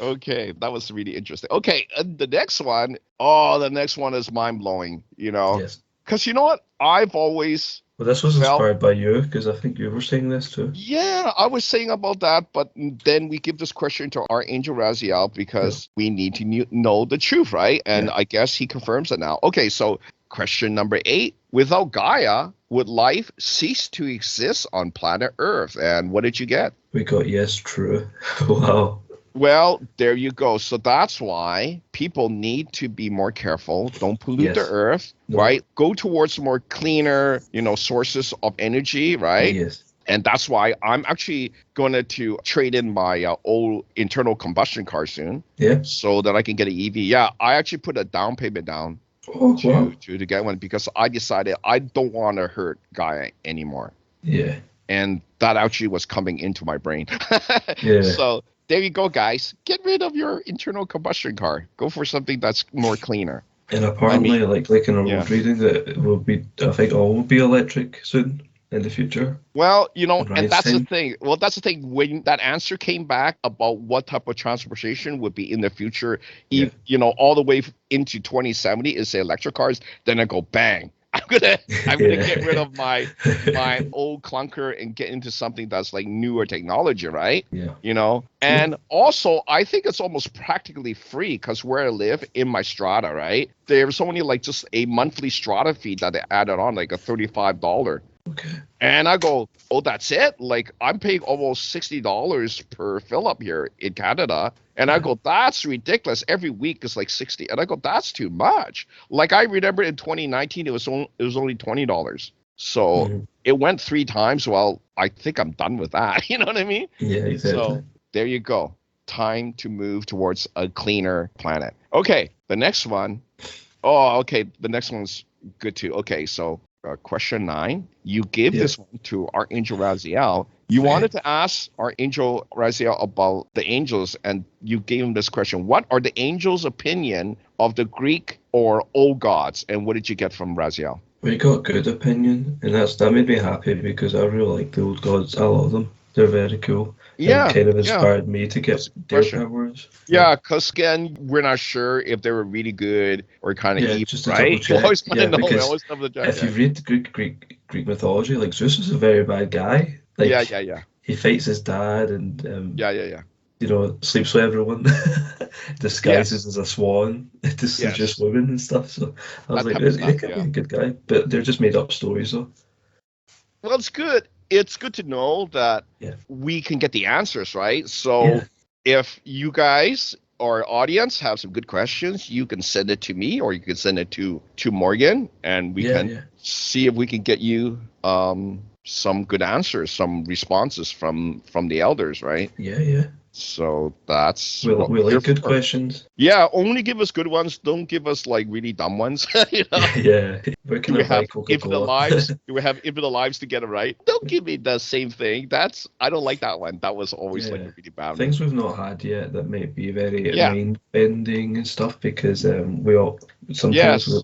Okay, that was really interesting. Okay, the next one, oh, the next one is mind blowing, Yes. because you know what? I've always Well, this was felt, inspired by you because I think you were saying this too. yeah, I was saying about that, but then we give this question to Archangel Raziel Yeah, because we need to know the truth, right? And yeah. I guess he confirms it now. Okay, so question number 8, without Gaia, would life cease to exist on planet Earth? And what did you get? We got yes, true. Wow. Well, there you go. So that's why people need to be more careful. Don't pollute the Yes. earth, No. right? Go towards more cleaner, sources of energy, right? Yes. And that's why I'm actually going to trade in my old internal combustion car soon, Yeah. so that I can get an EV. Yeah, I actually put a down payment down Oh, wow. to get one because I decided I don't want to hurt Gaia anymore. Yeah. And that actually was coming into my brain. Yeah. So there you go, guys. Get rid of your internal combustion car. Go for something that's more cleaner. And I mean, apparently, like in a yeah. road reading, that it will be, I think all will be electric soon in the future. Well, In and Ryan's that's the time. thing. Well, that's the thing. When that answer came back about what type of transportation would be in the future, Yeah. all the way into 2070 is say electric cars, then I go bang. I'm gonna get rid Yeah. of my old clunker and get into something that's like newer technology, right? Yeah. Yeah. And also I think it's almost practically free because where I live in my strata, right? There's only like just a monthly strata fee that they added on, like a $35. Okay. And I go, oh, that's it? Like I'm paying almost $60 per fill up here in Canada. And I Yeah. go, that's ridiculous. Every week is like 60. And I go, that's too much. Like I remember in 2019, it was only $20. So Mhm. it went 3 times. Well, I think I'm done with that. You know what I mean? Yeah, exactly. So there you go. Time to move towards a cleaner planet. Okay, the next one. Oh, okay. The next one's good too. Okay, so question 9. You give Yeah. this one to Archangel Raziel. You Okay. wanted to ask Archangel Raziel about the angels, and you gave him this question. What are the angels' opinion of the Greek or old gods? And what did you get from Raziel? We got good opinion, and that made me happy because I really like the old gods. I love them. They're very cool and Yeah, kind of yeah. inspired me to That's get a good their question. powers. Yeah, because again, we're not sure if they were really good or kind of Yeah, evil, just to double right? We check. always want to Yeah, know. We because always double check. if Yeah, you read the Greek mythology, like Zeus is a very bad guy. yeah, Like yeah, yeah, he fights his dad and yeah, yeah, yeah. sleeps with everyone, disguises Yes, as a swan to seduce yes, women and stuff. So I was that like, type of he stuff. could be Yeah. a good guy, but they're just made up stories, though. Well, it's good. It's good to know that Yeah, we can get the answers, right? So yeah, if you guys or audience have some good questions, you can send it to me or you can send it to Morgan, and we yeah, can yeah, see if we can get you some good answers, some responses from the elders, right? yeah, yeah. So that's we what like good questions. Yeah, only give us good ones. Don't give us like really dumb ones. Yeah. Where can Do we I buy have infinite Coca-Cola? lives? Do we have infinite lives to get it right? Don't give me the same thing. I don't like that one. That was always like a really bad one. Things we've not had yet that might be very Yeah. mind-bending and stuff, because we all sometimes Yes.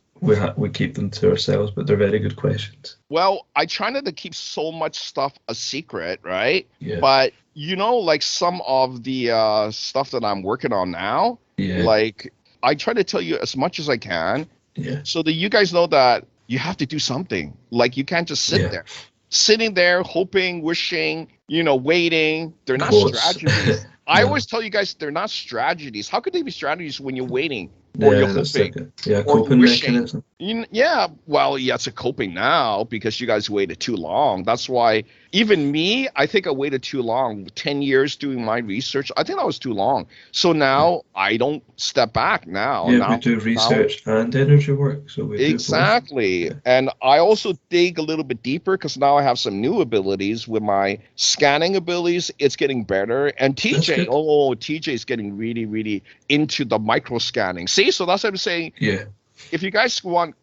we keep them to ourselves, but they're very good questions. Well, I try not to keep so much stuff a secret, right? Yeah. But like some of the stuff that I'm working on now, like I try to tell you as much as I can, so that you guys know that you have to do something. Like you can't just sit there. Sitting there, hoping, wishing, waiting. They're not strategies. I always tell you guys they're not strategies. How could they be strategies when you're waiting or you're hoping or coping you're wishing? Mechanism. It's a coping now because you guys waited too long. That's why even me, I think I waited too long. 10 years doing my research. I think that was too long. So now I don't step back now. Yeah, we do research and energy work. So we exactly. Do both. And I also dig a little bit deeper because now I have some new abilities with my scanning abilities. It's getting better. And TJ is getting really, really into the micro scanning. See, so that's what I'm saying. Yeah. If you guys want,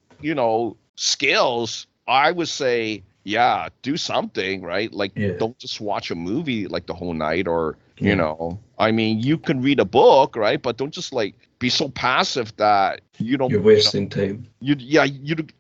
skills, I would say, do something, right? Like, don't just watch a movie like the whole night or, I mean, you can read a book, right? But don't just like be so passive that you don't. You're wasting time.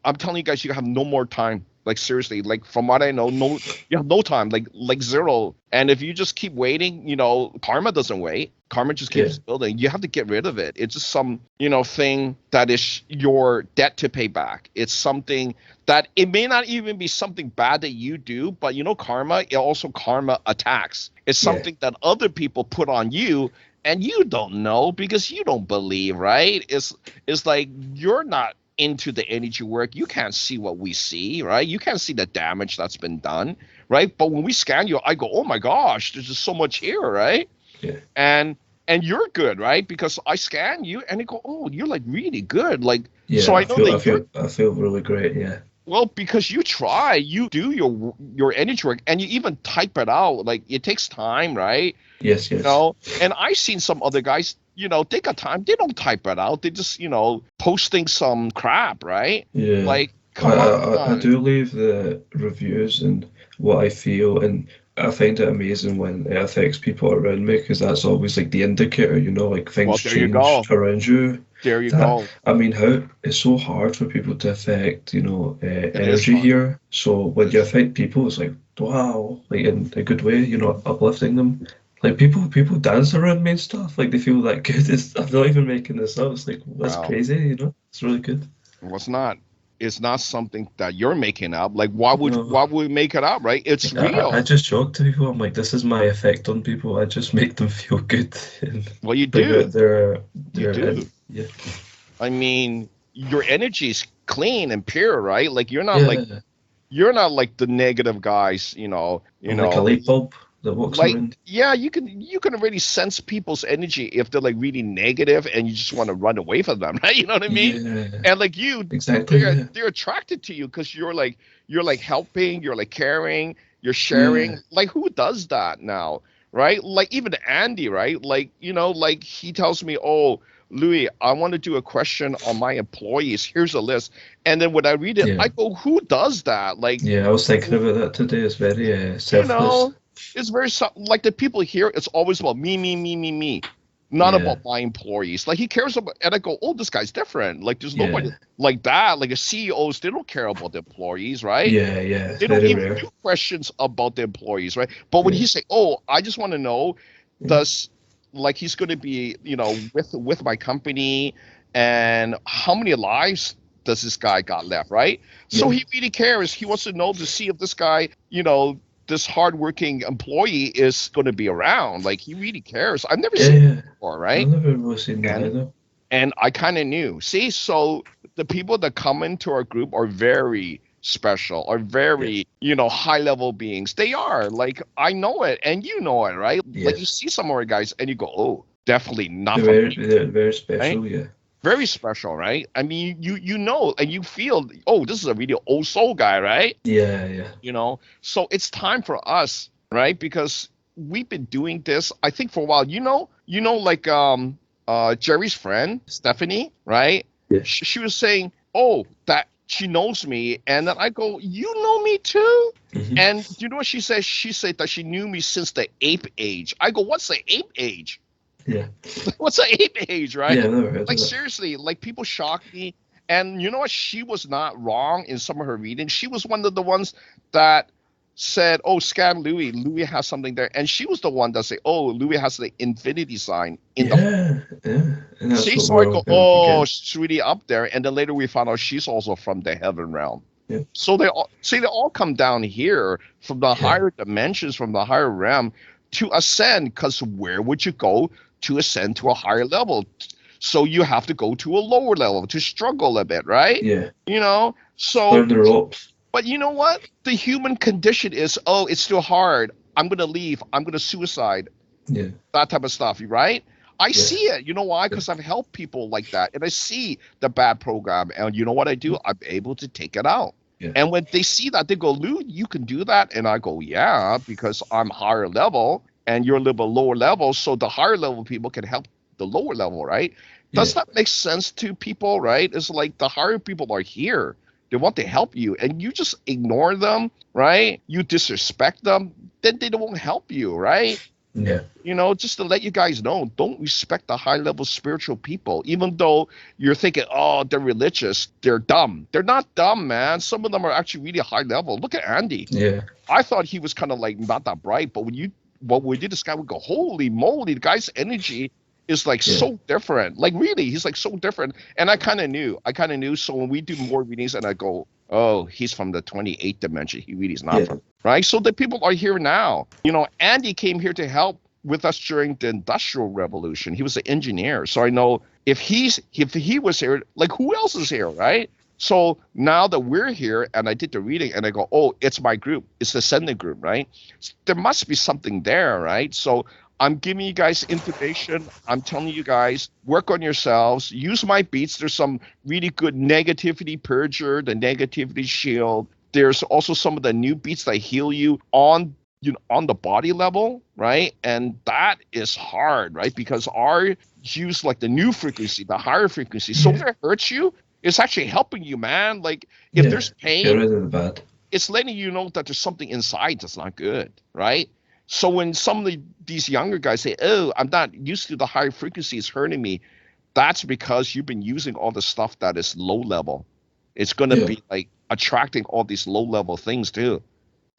I'm telling you guys, you have no more time. Like seriously, like from what I know, you have no time, like zero. And if you just keep waiting, karma doesn't wait. Karma just keeps building. You have to get rid of it. It's just some, thing that is your debt to pay back. It's something that it may not even be something bad that you do, but karma, it also karma attacks. It's something that other people put on you and you don't know because you don't believe, right? It's like you're not into the energy work. You can't see what we see, right? You can't see the damage that's been done, right? But when we scan you, I go, oh my gosh, there's just so much here, right? Yeah. And you're good, right? Because I scan you and I go, oh, you're like really good. Like, so I feel really great. Yeah. Well, because you try, you do your energy work and you even type it out. Like it takes time, right? Yes. And I've seen some other guys, they got time. They don't type it out. They just, posting some crap, right? Yeah. Like, come on. I do leave the reviews and what I feel, and I find it amazing when it affects people around me because that's always like the indicator, like things change around you. There you go. I mean, how it's so hard for people to affect, energy here. So when you affect people, it's like, wow, like in a good way, uplifting them. Like people dance around me and stuff. Like they feel that good. I'm not even making this up. It's like that's crazy. It's really good. Well, it's not something that you're making up. Like why would we make it up, right? It's real. I just joke to people. I'm like, this is my effect on people. I just make them feel good. Well, you do. You do. Yeah. I mean, your energy is clean and pure, right? Like you're not like the negative guys, like a light bulb that walks around. Yeah, you can already sense people's energy if they're like really negative and you just want to run away from them, right? You know what I mean? Yeah. And like you, exactly, they're attracted to you because you're like helping, you're like caring, you're sharing. Like who does that now, right? Like even Andy, right? Like like he tells me, oh, Louis, I want to do a question on my employees. Here's a list. And then when I read it, I go, who does that? Like, I was thinking about that today. It's very selfless. It's very like the people here. It's always about me, not about my employees. Like he cares about, and I go, oh, this guy's different. Like there's nobody like that. Like the CEOs, they don't care about the employees, right? Yeah. They don't even do questions about the employees, right? But when he say, oh, I just want to know, like he's going to be, with my company, and how many lives does this guy got left, right? So he really cares. He wants to know to see if this guy, this hardworking employee is going to be around. Like he really cares. I've never seen it before, right? I've never really seen that either. And I kind of knew. See, so the people that come into our group are very special, are very, high level beings. They are. Like I know it, and you know it, right? Like you see some of our guys, and you go, "Oh, definitely not." They're very special, right? Very special, right? I mean, you know, and you feel, oh, this is a really old soul guy, right? Yeah. So it's time for us, right? Because we've been doing this, I think, for a while. Like Jerry's friend, Stephanie, right? Yeah. She was saying, oh, that she knows me. And then I go, you know me too? Mm-hmm. And you know what she said? She said that she knew me since the ape age. I go, what's the ape age? Yeah. What's the ape age, right? Yeah, I never heard of that. Seriously, like people shock me. And you know what? She was not wrong in some of her readings. She was one of the ones that said, oh, scan Louis. Louis has something there. And she was the one that said, oh, Louis has the infinity sign in the... Yeah. And that's she's what like, oh, she's really up there. And then later we found out she's also from the heaven realm. Yeah. So they all come down here from the higher dimensions, from the higher realm to ascend. Because where would you go to ascend to a higher level? So you have to go to a lower level to struggle a bit, right? Yeah. So learn the ropes. But you know what? The human condition is, oh, it's too hard. I'm going to leave. I'm going to suicide. Yeah. That type of stuff, right? I see it. You know why? Because I've helped people like that. And I see the bad program. And you know what I do? I'm able to take it out. Yeah. And when they see that, they go, Lou, you can do that. And I go, yeah, because I'm higher level and you're a little bit lower level. So the higher level people can help the lower level, right? Does that make sense to people, right? It's like the higher people are here. They want to help you, and you just ignore them, right? You disrespect them, then they won't help you, right? Yeah. Just to let you guys know, don't respect the high-level spiritual people, even though you're thinking, oh, they're religious, they're dumb. They're not dumb, man. Some of them are actually really high level. Look at Andy. Yeah. I thought he was kind of like not that bright, but when we did this guy, we go, holy moly, the guy's energy is like so different. Like really, he's like so different. And I kind of knew. So when we do more readings and I go, oh, he's from the 28th dimension. He really is not from, right? So the people are here now. Andy came here to help with us during the Industrial Revolution. He was an engineer. So I know if he was here, like who else is here, right? So now that we're here and I did the reading and I go, oh, it's my group. It's the Ascendant group, right? There must be something there, right? So I'm giving you guys information. I'm telling you guys, work on yourselves. Use my beats. There's some really good negativity purger, the negativity shield. There's also some of the new beats that heal you on the body level, right? And that is hard, right? Because ours use like the new frequency, the higher frequency. So if it hurts you, it's actually helping you, man. Like if there's pain, get rid of the bad. It's letting you know that there's something inside that's not good, right? So when some of these younger guys say, oh, I'm not used to the high frequency, it's hurting me, that's because you've been using all the stuff that is low level. It's going to be like attracting all these low level things too.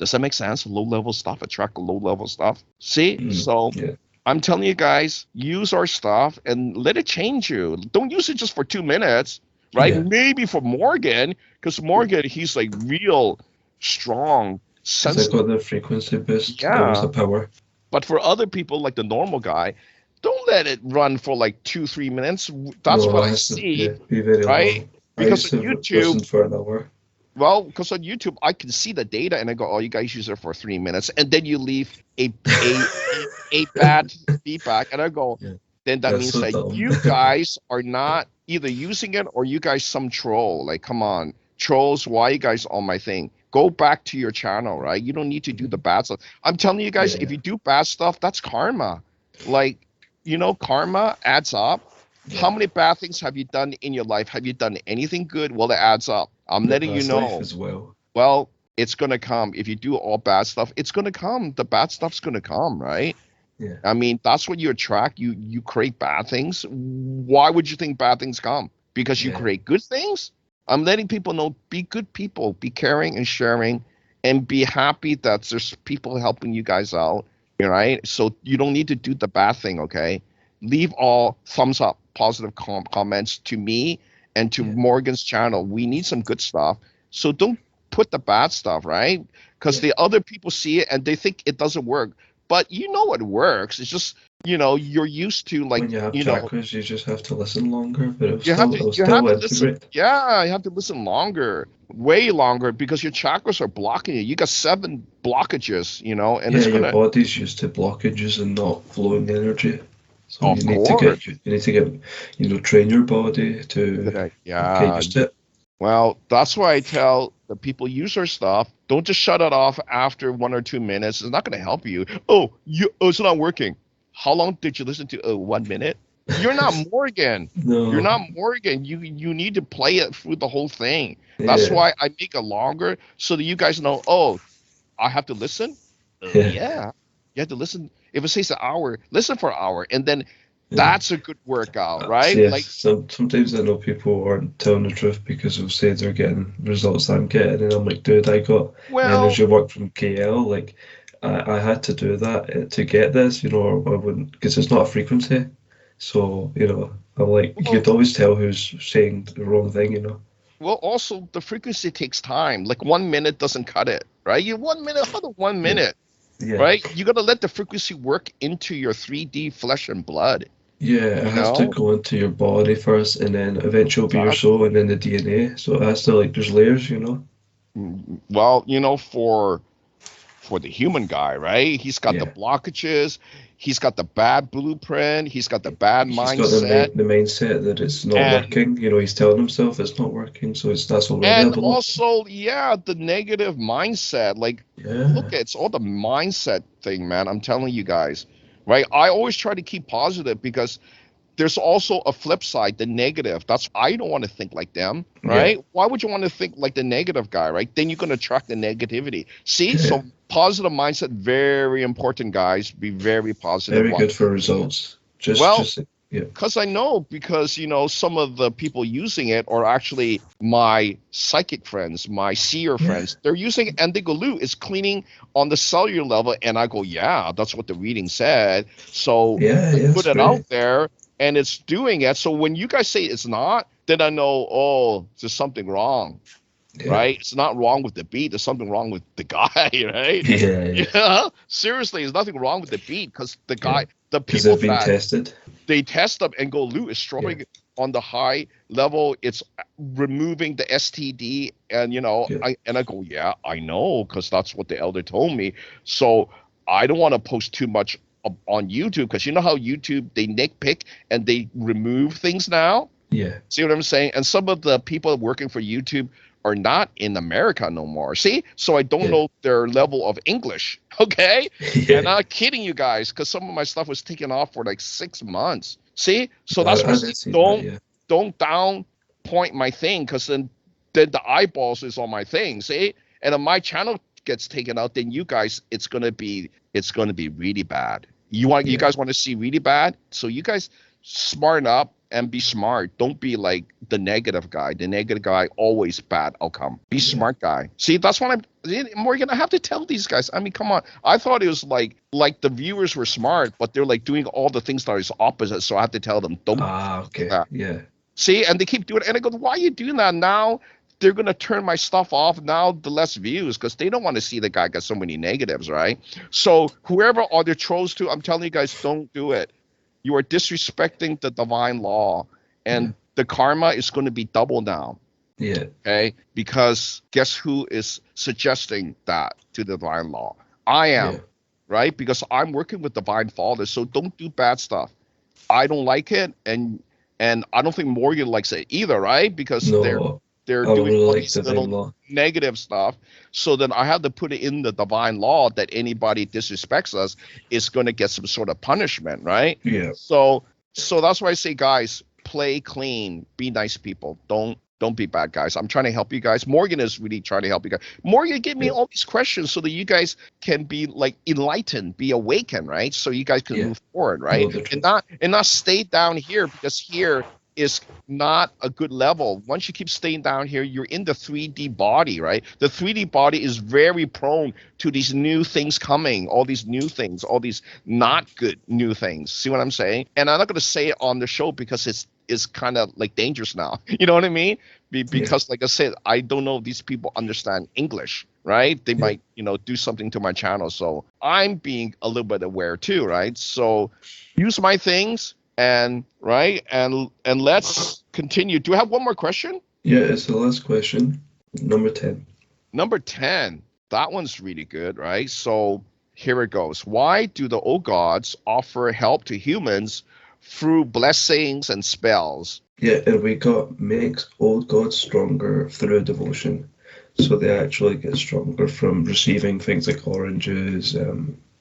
Does that make sense? Low level stuff attract low level stuff. See? So I'm telling you guys, use our stuff and let it change you. Don't use it just for 2 minutes, right? Yeah. Maybe for Morgan, because Morgan, he's like real strong. They got the frequency boost. That was the power. But for other people, like the normal guy, don't let it run for like 2-3 minutes. That's what I see, be very right? Long. Because on YouTube, for an hour. Well, because on YouTube, I can see the data and I go, oh, you guys use it for 3 minutes, and then you leave a bad feedback, and I go, then that means that you guys are not either using it or you guys some troll. Like, come on, trolls, why you guys on my thing? Go back to your channel, right? You don't need to do the bad stuff. I'm telling you guys, if you do bad stuff, that's karma. Like, karma adds up. How many bad things have you done in your life? Have you done anything good? Well, it adds up. I'm letting you know. As well. Well, it's going to come. If you do all bad stuff, it's going to come. The bad stuff's going to come, right? Yeah. I mean, that's what you attract. You create bad things. Why would you think bad things come? Because you create good things? I'm letting people know, be good people, be caring and sharing, and be happy that there's people helping you guys out, right? So you don't need to do the bad thing, okay? Leave all thumbs up, positive comments to me and to Morgan's channel. We need some good stuff. So don't put the bad stuff, right? Because the other people see it and they think it doesn't work. But it works. It's just, you're used to like, when you have chakras, you just have to listen longer, but you have to listen. Yeah, you have to listen longer, way longer, because your chakras are blocking you. You got 7 blockages, and it's your body's used to blockages and not flowing energy. So you need to get, train your body to get used to it. Well, that's why I tell the people use our stuff. Don't just shut it off after 1 or 2 minutes. It's not going to help you. Oh, it's not working. How long did you listen to? 1 minute. You're not Morgan. No. You're not Morgan. You need to play it through the whole thing. That's why I make it longer so that you guys know. Oh, I have to listen. Yeah. You have to listen. If it says an hour, listen for an hour, and then that's a good workout, right? Yes. Like sometimes I know people aren't telling the truth because they'll say they're getting results I'm getting, and I'm like, dude, I got energy work from KL. Like, I had to do that to get this, or I wouldn't, because it's not a frequency. So, I'm like, you could always tell who's saying the wrong thing, Well, also the frequency takes time. Like 1 minute doesn't cut it, right? You 1 minute, how about 1 minute? Yeah. Right? You got to let the frequency work into your 3D flesh and blood. Yeah, it has to go into your body first, and then eventually be your soul, and then the DNA. So it has to, there's layers, Well, for the human guy, right? He's got the blockages. He's got the bad blueprint. He's got the bad mindset. He's got the mindset that it's not working. He's telling himself it's not working. So that's already and also, the negative mindset. Like, look, it's all the mindset thing, man. I'm telling you guys, right? I always try to keep positive because there's also a flip side, the negative. I don't want to think like them, right? Yeah. Why would you want to think like the negative guy, right? Then you're going to attract the negativity. See, so positive mindset, very important, guys. Be very positive. Very good for results. Because I know, because some of the people using it are actually my psychic friends, my seer friends. They're using it, and they go, Lou, it's cleaning on the cellular level. And I go, yeah, that's what the reading said. So put it out there. And it's doing it. So when you guys say it's not, then I know, there's something wrong, right? It's not wrong with the beat. There's something wrong with the guy, right? Yeah. Seriously, there's nothing wrong with the beat because the guy, the people they've been tested. They test them and go, Lou, it's strobing on the high level. It's removing the STD. And, I go, yeah, I know, because that's what the elder told me. So I don't want to post too much on YouTube, because you know how YouTube, they nitpick and they remove things now? Yeah. See what I'm saying? And some of the people working for YouTube are not in America no more. See? So I don't know their level of English. Okay? And I'm not kidding you guys, because some of my stuff was taken off for like 6 months. See? So that's why don't down point my thing, because then the eyeballs is on my thing. See? And if my channel gets taken out, then you guys, it's gonna be really bad. You guys want to see really bad? So you guys smarten up and be smart. Don't be like the negative guy. The negative guy, always bad outcome. Be smart guy. See, that's what Morgan, I have to tell these guys. I mean, come on. I thought it was like the viewers were smart, but they're like doing all the things that is opposite. So I have to tell them, don't do that. Yeah. See, and they keep doing it. And I go, why are you doing that now? They're going to turn my stuff off now, the less views, because they don't want to see the guy got so many negatives, right? So whoever are the trolls to, I'm telling you guys, don't do it. You are disrespecting the divine law, and the karma is going to be double now. Yeah. Okay? Because guess who is suggesting that to the divine law? I am, right? Because I'm working with divine father, so don't do bad stuff. I don't like it, and I don't think Morgan likes it either, right? Because they're doing all these little negative stuff. So then I have to put it in the divine law that anybody disrespects us is going to get some sort of punishment, right? Yeah. So that's why I say, guys, play clean, be nice people. Don't be bad guys. I'm trying to help you guys. Morgan is really trying to help you guys. Morgan gave me all these questions so that you guys can be like enlightened, be awakened, right? So you guys can move forward, right? And not stay down here, because here is not a good level. Once you keep staying down here, you're in the 3D body, right? The 3D body is very prone to these new things coming, all these new things, all these not good new things. See what I'm saying? And I'm not going to say it on the show because it's kind of like dangerous now. You know what I mean? Because like I said, I don't know if these people understand English, right? They might, do something to my channel. So I'm being a little bit aware too, right? So use my things. And let's continue. Do you have one more question? Yeah, it's the last question. Number 10. Number 10. That one's really good, right? So here it goes. Why do the old gods offer help to humans through blessings and spells? Yeah, and makes old gods stronger through devotion. So they actually get stronger from receiving things like oranges,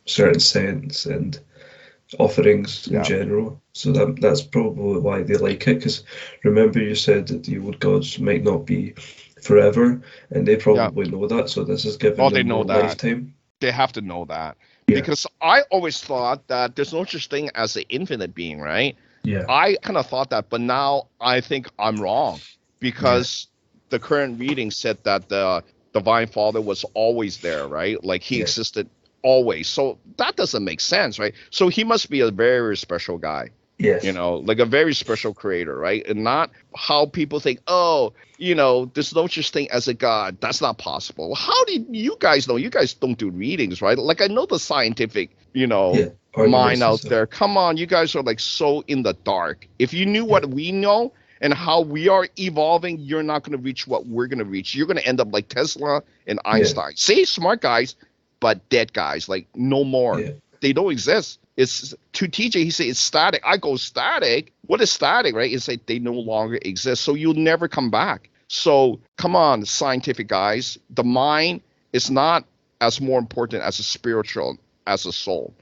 certain scents, and offerings in general. So that's probably why they like it. Because remember, you said that the old gods might not be forever, and they probably know that. So this is giving They them know more that. lifetime. They have to know that. Yeah. Because I always thought that there's no such thing as an infinite being, right? Yeah. I kind of thought that, but now I think I'm wrong, because the current reading said that the Divine Father was always there, right? Like he existed always. So that doesn't make sense, right? So he must be a very special guy. Yes. You know, like a very special creator, right? And not how people think, oh, you know, there's no such thing as a God. That's not possible. How do you guys know? You guys don't do readings, right? Like I know the scientific, you know, mind out there. Come on, you guys are like so in the dark. If you knew what we know and how we are evolving, you're not going to reach what we're going to reach. You're going to end up like Tesla and Einstein. See, smart guys, but dead guys, like no more. They don't exist. It's to TJ, he said it's static. I go static. What is static, right? It's like they no longer exist. So you'll never come back. So come on, scientific guys. The mind is not as more important as a spiritual, as a soul.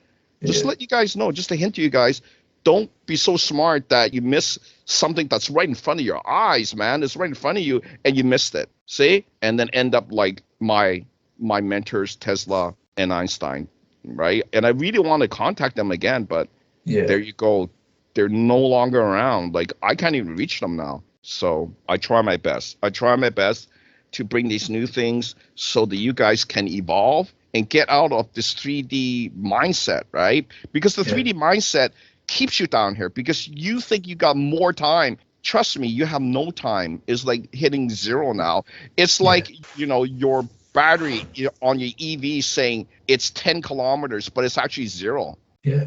Just let you guys know, just a hint to you guys, don't be so smart that you miss something that's right in front of your eyes, man. It's right in front of you and you missed it. See? And then end up like my mentors, Tesla and Einstein. Right. And I really want to contact them again, but there you go. They're no longer around. Like I can't even reach them now. So I try my best. I try my best to bring these new things so that you guys can evolve and get out of this 3D mindset, right? Because the 3D mindset keeps you down here because you think you got more time. Trust me, you have no time. It's like hitting zero now. It's like, you know, your battery on your EV saying it's 10 kilometers, but it's actually zero.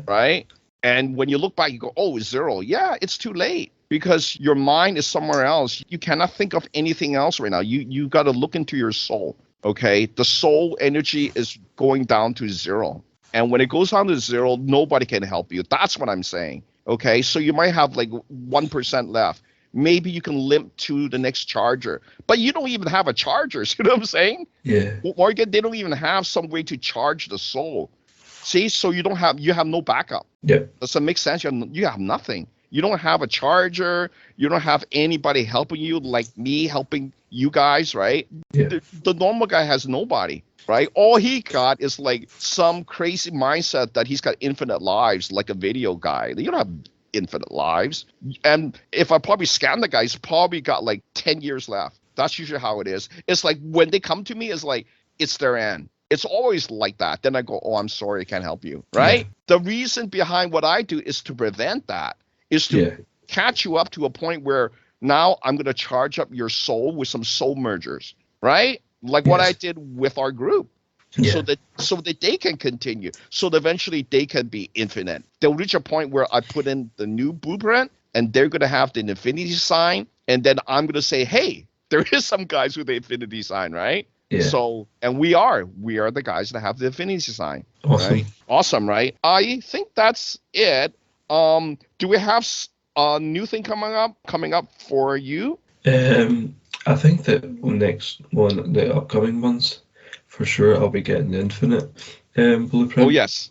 Right? And when you look back, you go, oh, it's zero. Yeah, it's too late because your mind is somewhere else. You cannot think of anything else right now. You got to look into your soul. Okay? The soul energy is going down to zero. And when it goes down to zero, nobody can help you. That's what I'm saying. Okay? So you might have like 1% left. Maybe you can limp to the next charger, but you don't even have a charger. You know what I'm saying? Yeah. Morgan, they don't even have some way to charge the soul. See, so you have no backup. Yeah. Does that make sense? You have nothing. You don't have a charger. You don't have anybody helping you like me helping you guys, right? Yeah. The normal guy has nobody, right? All he got is like some crazy mindset that he's got infinite lives, like a video guy. You don't have infinite lives. And if I probably scan the guy, he's probably got like 10 years left. That's usually how it is. It's like when they come to me, it's like it's their end. It's always like that. Then I go, oh, I'm sorry, I can't help you, right? The reason behind what I do is to prevent that, is to catch you up to a point where now I'm going to charge up your soul with some soul mergers, right? Like what I did with our group. So that they can continue, so that eventually they can be infinite. They'll reach a point where I put in the new blueprint and they're going to have the infinity sign, and then I'm going to say, hey, there is some guys with the infinity sign, right? So, and we are the guys that have the infinity sign. Right? Awesome, right? I think that's it. Do we have a new thing coming up for you? I think that the upcoming months, for sure, I'll be getting the infinite blueprint. Oh yes.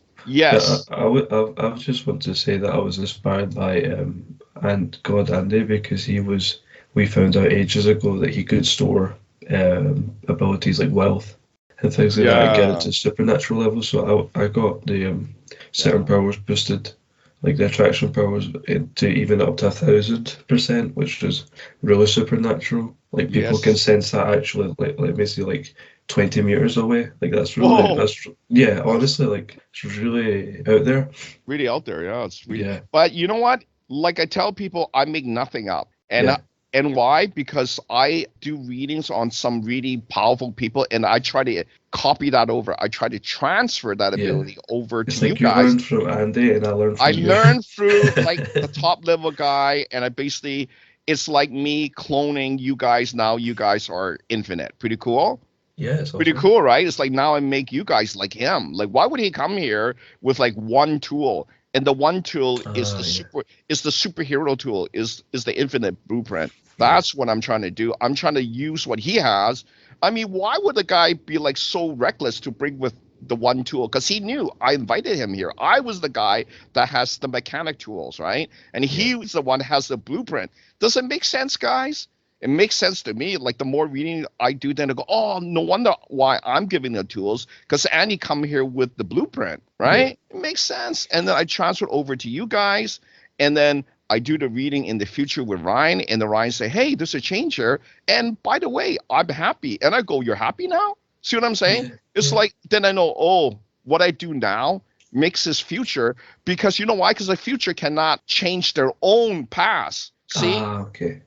I would just want to say that I was inspired by God Andy, because we found out ages ago that he could store abilities like wealth and things like that and get it to supernatural levels. So I got the certain powers boosted, like the attraction powers, to even up to 1,000%, which is really supernatural. Like people can sense that actually, like basically like 20 meters away. Like that's honestly, like it's really out there. Really out there, yeah. It's really, but you know what? Like I tell people, I make nothing up, and why? Because I do readings on some really powerful people, and I try to copy that over. I try to transfer that ability over to you guys. You learned from Andy, and I learned from you. I learned through like the top level guy, and I basically, it's like me cloning you guys. Now you guys are infinite. Pretty cool. Yeah, it's pretty awesome. Cool, right? It's like now I make you guys like him. Like, why would he come here with like one tool? And the one tool is the superhero tool, is the infinite blueprint. That's what I'm trying to do. I'm trying to use what he has, I mean, why would the guy be like so reckless to bring with the one tool? Because he knew I invited him here. I was the guy that has the mechanic tools, right? And he was the one that has the blueprint. Does it make sense, guys? It makes sense to me. Like the more reading I do, then I go, oh, no wonder why I'm giving the tools, because Andy come here with the blueprint, right? It makes sense. And then I transfer it over to you guys, and then I do the reading in the future with Ryan, and the Ryan say, hey, there's a change here. And by the way, I'm happy. And I go, you're happy now? See what I'm saying? It's like, then I know, oh, what I do now makes this future, because you know why? Because the future cannot change their own past. See? Okay.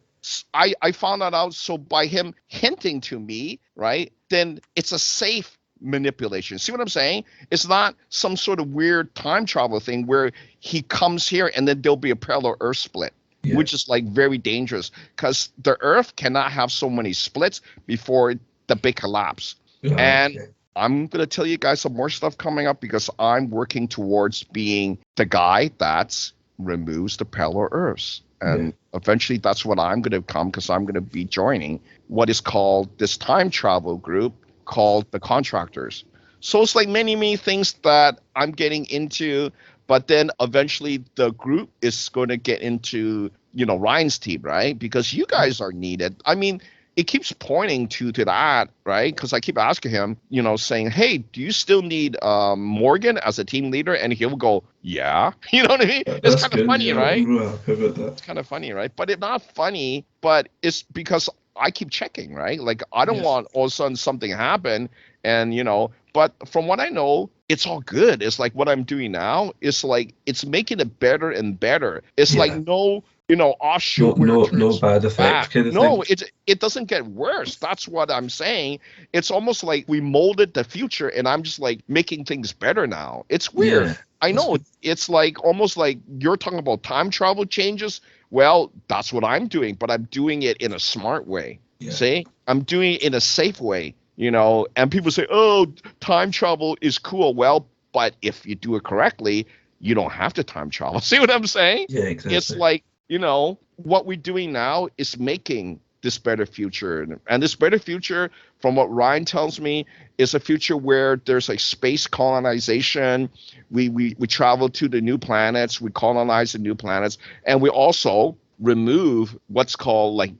I found that out. So by him hinting to me, right, then it's a safe manipulation. See what I'm saying? It's not some sort of weird time travel thing where he comes here and then there'll be a parallel Earth split, which is like very dangerous, because the Earth cannot have so many splits before the big collapse. And I'm going to tell you guys some more stuff coming up, because I'm working towards being the guy that removes the parallel Earths. And eventually that's what I'm going to become, because I'm going to be joining what is called this time travel group called the Contractors. So it's like many, many things that I'm getting into, but then eventually the group is going to get into, you know, Ryan's team, right? Because you guys are needed. I mean, it keeps pointing to that, right? Because I keep asking him, you know, saying, hey, do you still need Morgan as a team leader? And he'll go, yeah. You know what I mean? It's kind of funny, right? It's kind of funny, right? But it's not funny, but it's because I keep checking, right? Like, I don't want all of a sudden something happen and, you know, but from what I know, it's all good. It's like what I'm doing now, it's like, it's making it better and better. It's like no, you know, offshoot. No bad effect kind of no, thing. it doesn't get worse. That's what I'm saying. It's almost like we molded the future, and I'm just like making things better now. It's weird. Yeah, I know. It's like almost like you're talking about time travel changes. Well, that's what I'm doing, but I'm doing it in a smart way. See? I'm doing it in a safe way, you know, and people say, oh, time travel is cool. Well, but if you do it correctly, you don't have to time travel. See what I'm saying? Yeah, exactly. It's like, you know, what we're doing now is making this better future. And this better future, from what Ryan tells me, is a future where there's like space colonization. We travel to the new planets, we colonize the new planets, and we also remove what's called like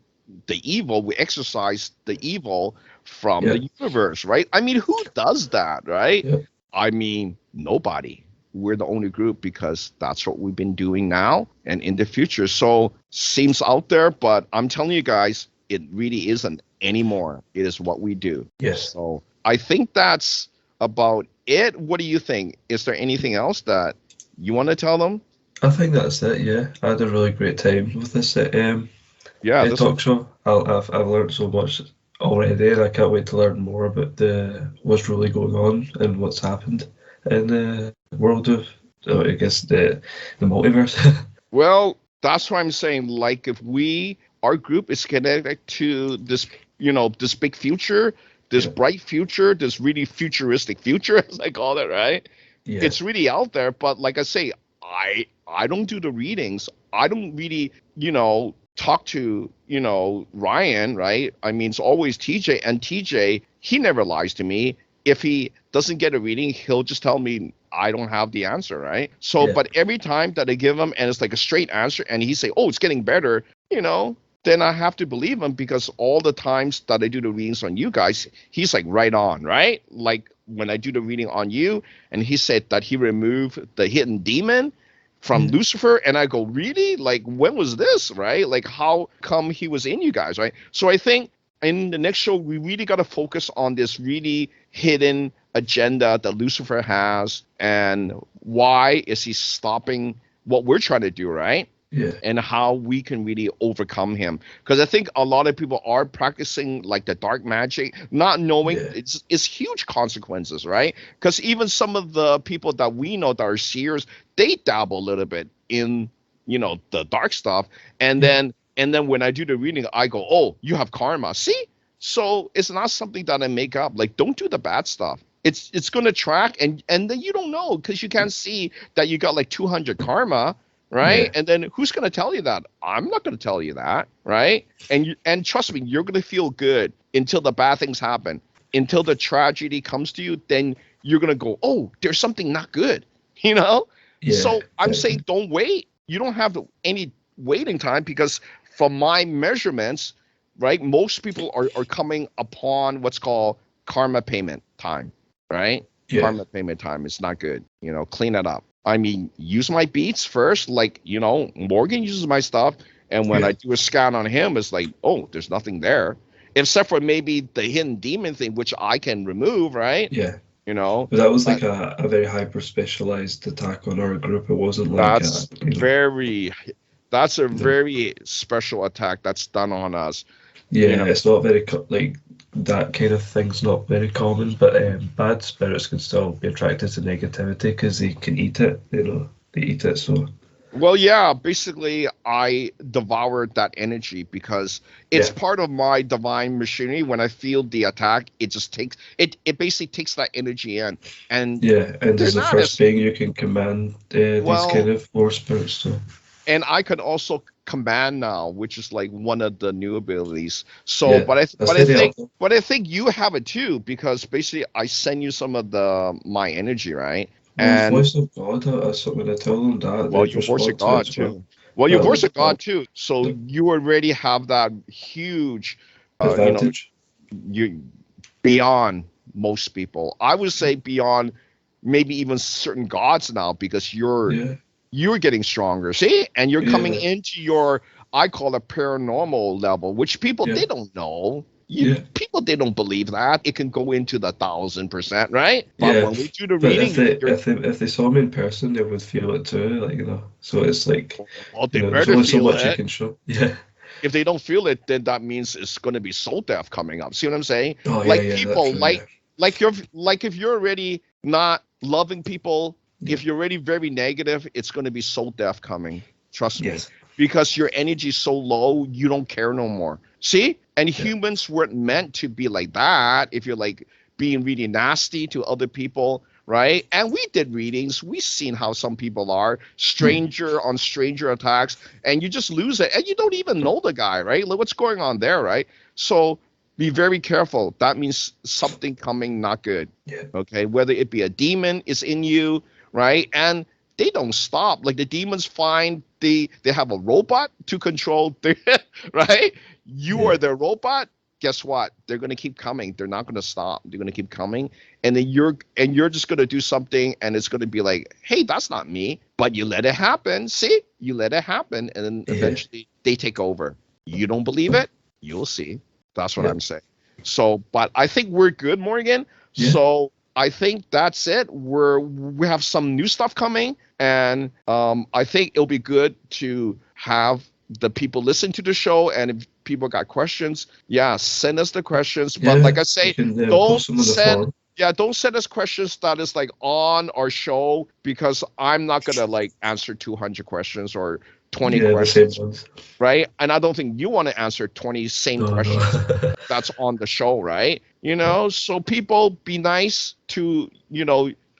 the evil. We exorcise the evil from the universe, right? I mean, who does that, right? I mean, nobody. We're the only group, because that's what we've been doing now and in the future. So seems out there, but I'm telling you guys, it really isn't anymore. It is what we do. Yes. So I think that's about it. What do you think? Is there anything else that you want to tell them? I think that's it. Yeah, I had a really great time with this talk show. I've learned so much already, and I can't wait to learn more about what's really going on and what's happened in the world of, I guess, the multiverse. Well, that's why I'm saying, like, if our group is connected to this, you know, this big future, this bright future, this really futuristic future, as I call it, right? It's really out there. But like I say, I don't do the readings. I don't really, you know, talk to, you know, Ryan, right? I mean, it's always TJ, and TJ, he never lies to me. If he doesn't get a reading, he'll just tell me I don't have the answer, right? So, but every time that I give him and it's like a straight answer and he say, oh, it's getting better, you know, then I have to believe him, because all the times that I do the readings on you guys, he's like right on, right? Like when I do the reading on you and he said that he removed the hidden demon from Lucifer, and I go, really? Like, when was this, right? Like, how come he was in you guys, right? So I think in the next show, we really got to focus on this really hidden agenda that Lucifer has, and why is he stopping what we're trying to do, right? And how we can really overcome him. Because I think a lot of people are practicing like the dark magic, not knowing it's huge consequences, right? Because even some of the people that we know that are seers, they dabble a little bit in, you know, the dark stuff. And then when I do the reading, I go, oh, you have karma. See? So it's not something that I make up. Like, don't do the bad stuff. It's going to track, and then you don't know, because you can't see that you got like 200 karma, right? And then who's going to tell you that? I'm not going to tell you that, right? And trust me, you're going to feel good until the bad things happen, until the tragedy comes to you. Then you're going to go, oh, there's something not good, you know? So I'm saying don't wait. You don't have any waiting time, because from my measurements, right, most people are coming upon what's called karma payment time, right? Karma payment time is not good. Clean it up. I mean, use my beats first, like, Morgan uses my stuff, and when I do a scan on him, it's like, oh, there's nothing there, except for maybe the hidden demon thing, which I can remove, right? But that was like a very hyper specialized attack on our group. It wasn't like that's a very special attack that's done on us. It's not very like that kind of thing's not very common, but bad spirits can still be attracted to negativity because they can eat it. They eat it. So. Well, yeah, basically I devoured that energy because it's part of my divine machinery. When I feel the attack, it just takes it basically takes that energy in. And as the first being you can command these kind of war spirits. So. And I can also command now, which is like one of the new abilities. So, but I think you have it too, because basically I send you some of my energy, right? And voice of God, that's what I tell them that. Well, your voice of God too. Well, your voice of God too. So you already have that huge advantage. You beyond most people. I would say beyond maybe even certain gods now, because you're getting stronger, see? And you're coming into your, I call it paranormal level, which people, they don't know. People, they don't believe that. It can go into the 1,000%, right? But when we do the reading... If they saw me in person, they would feel it too, So it's like, there's only so much you can show. If they don't feel it, then that means it's going to be soul death coming up. See what I'm saying? People, like if you're already not loving people, if you're already very negative, it's going to be soul death coming. Trust me. Because your energy is so low, you don't care no more. See? And humans weren't meant to be like that. If you're like being really nasty to other people, right? And we did readings. We've seen how some people are stranger on stranger attacks, and you just lose it. And you don't even know the guy, right? Like, what's going on there, right? So be very careful. That means something coming not good. Okay? Whether it be a demon is in you, right? And they don't stop. Like the demons find they have a robot to control, right? You are their robot. Guess what? They're going to keep coming. They're not going to stop. They're going to keep coming. And then you're just going to do something, and it's going to be like, hey, that's not me. But you let it happen. See? You let it happen, and then eventually they take over. You don't believe it? You'll see. That's what I'm saying. So, but I think we're good, Morgan. So I think that's it. We have some new stuff coming, and I think it'll be good to have the people listen to the show. And if people got questions, send us the questions. But like I say, don't send us questions that is like on our show, because I'm not gonna like answer 200 questions or 20 questions, right? And I don't think you want to answer 20 same questions that's on the show, right? So people, be nice to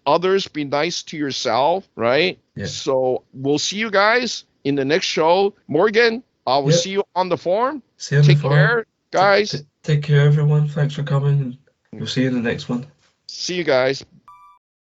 others, be nice to yourself, right? So we'll see you guys in the next show. Morgan, I will see you on the forum. Take care, guys. Take care, everyone. Thanks for coming. We'll see you in the next one. See you guys.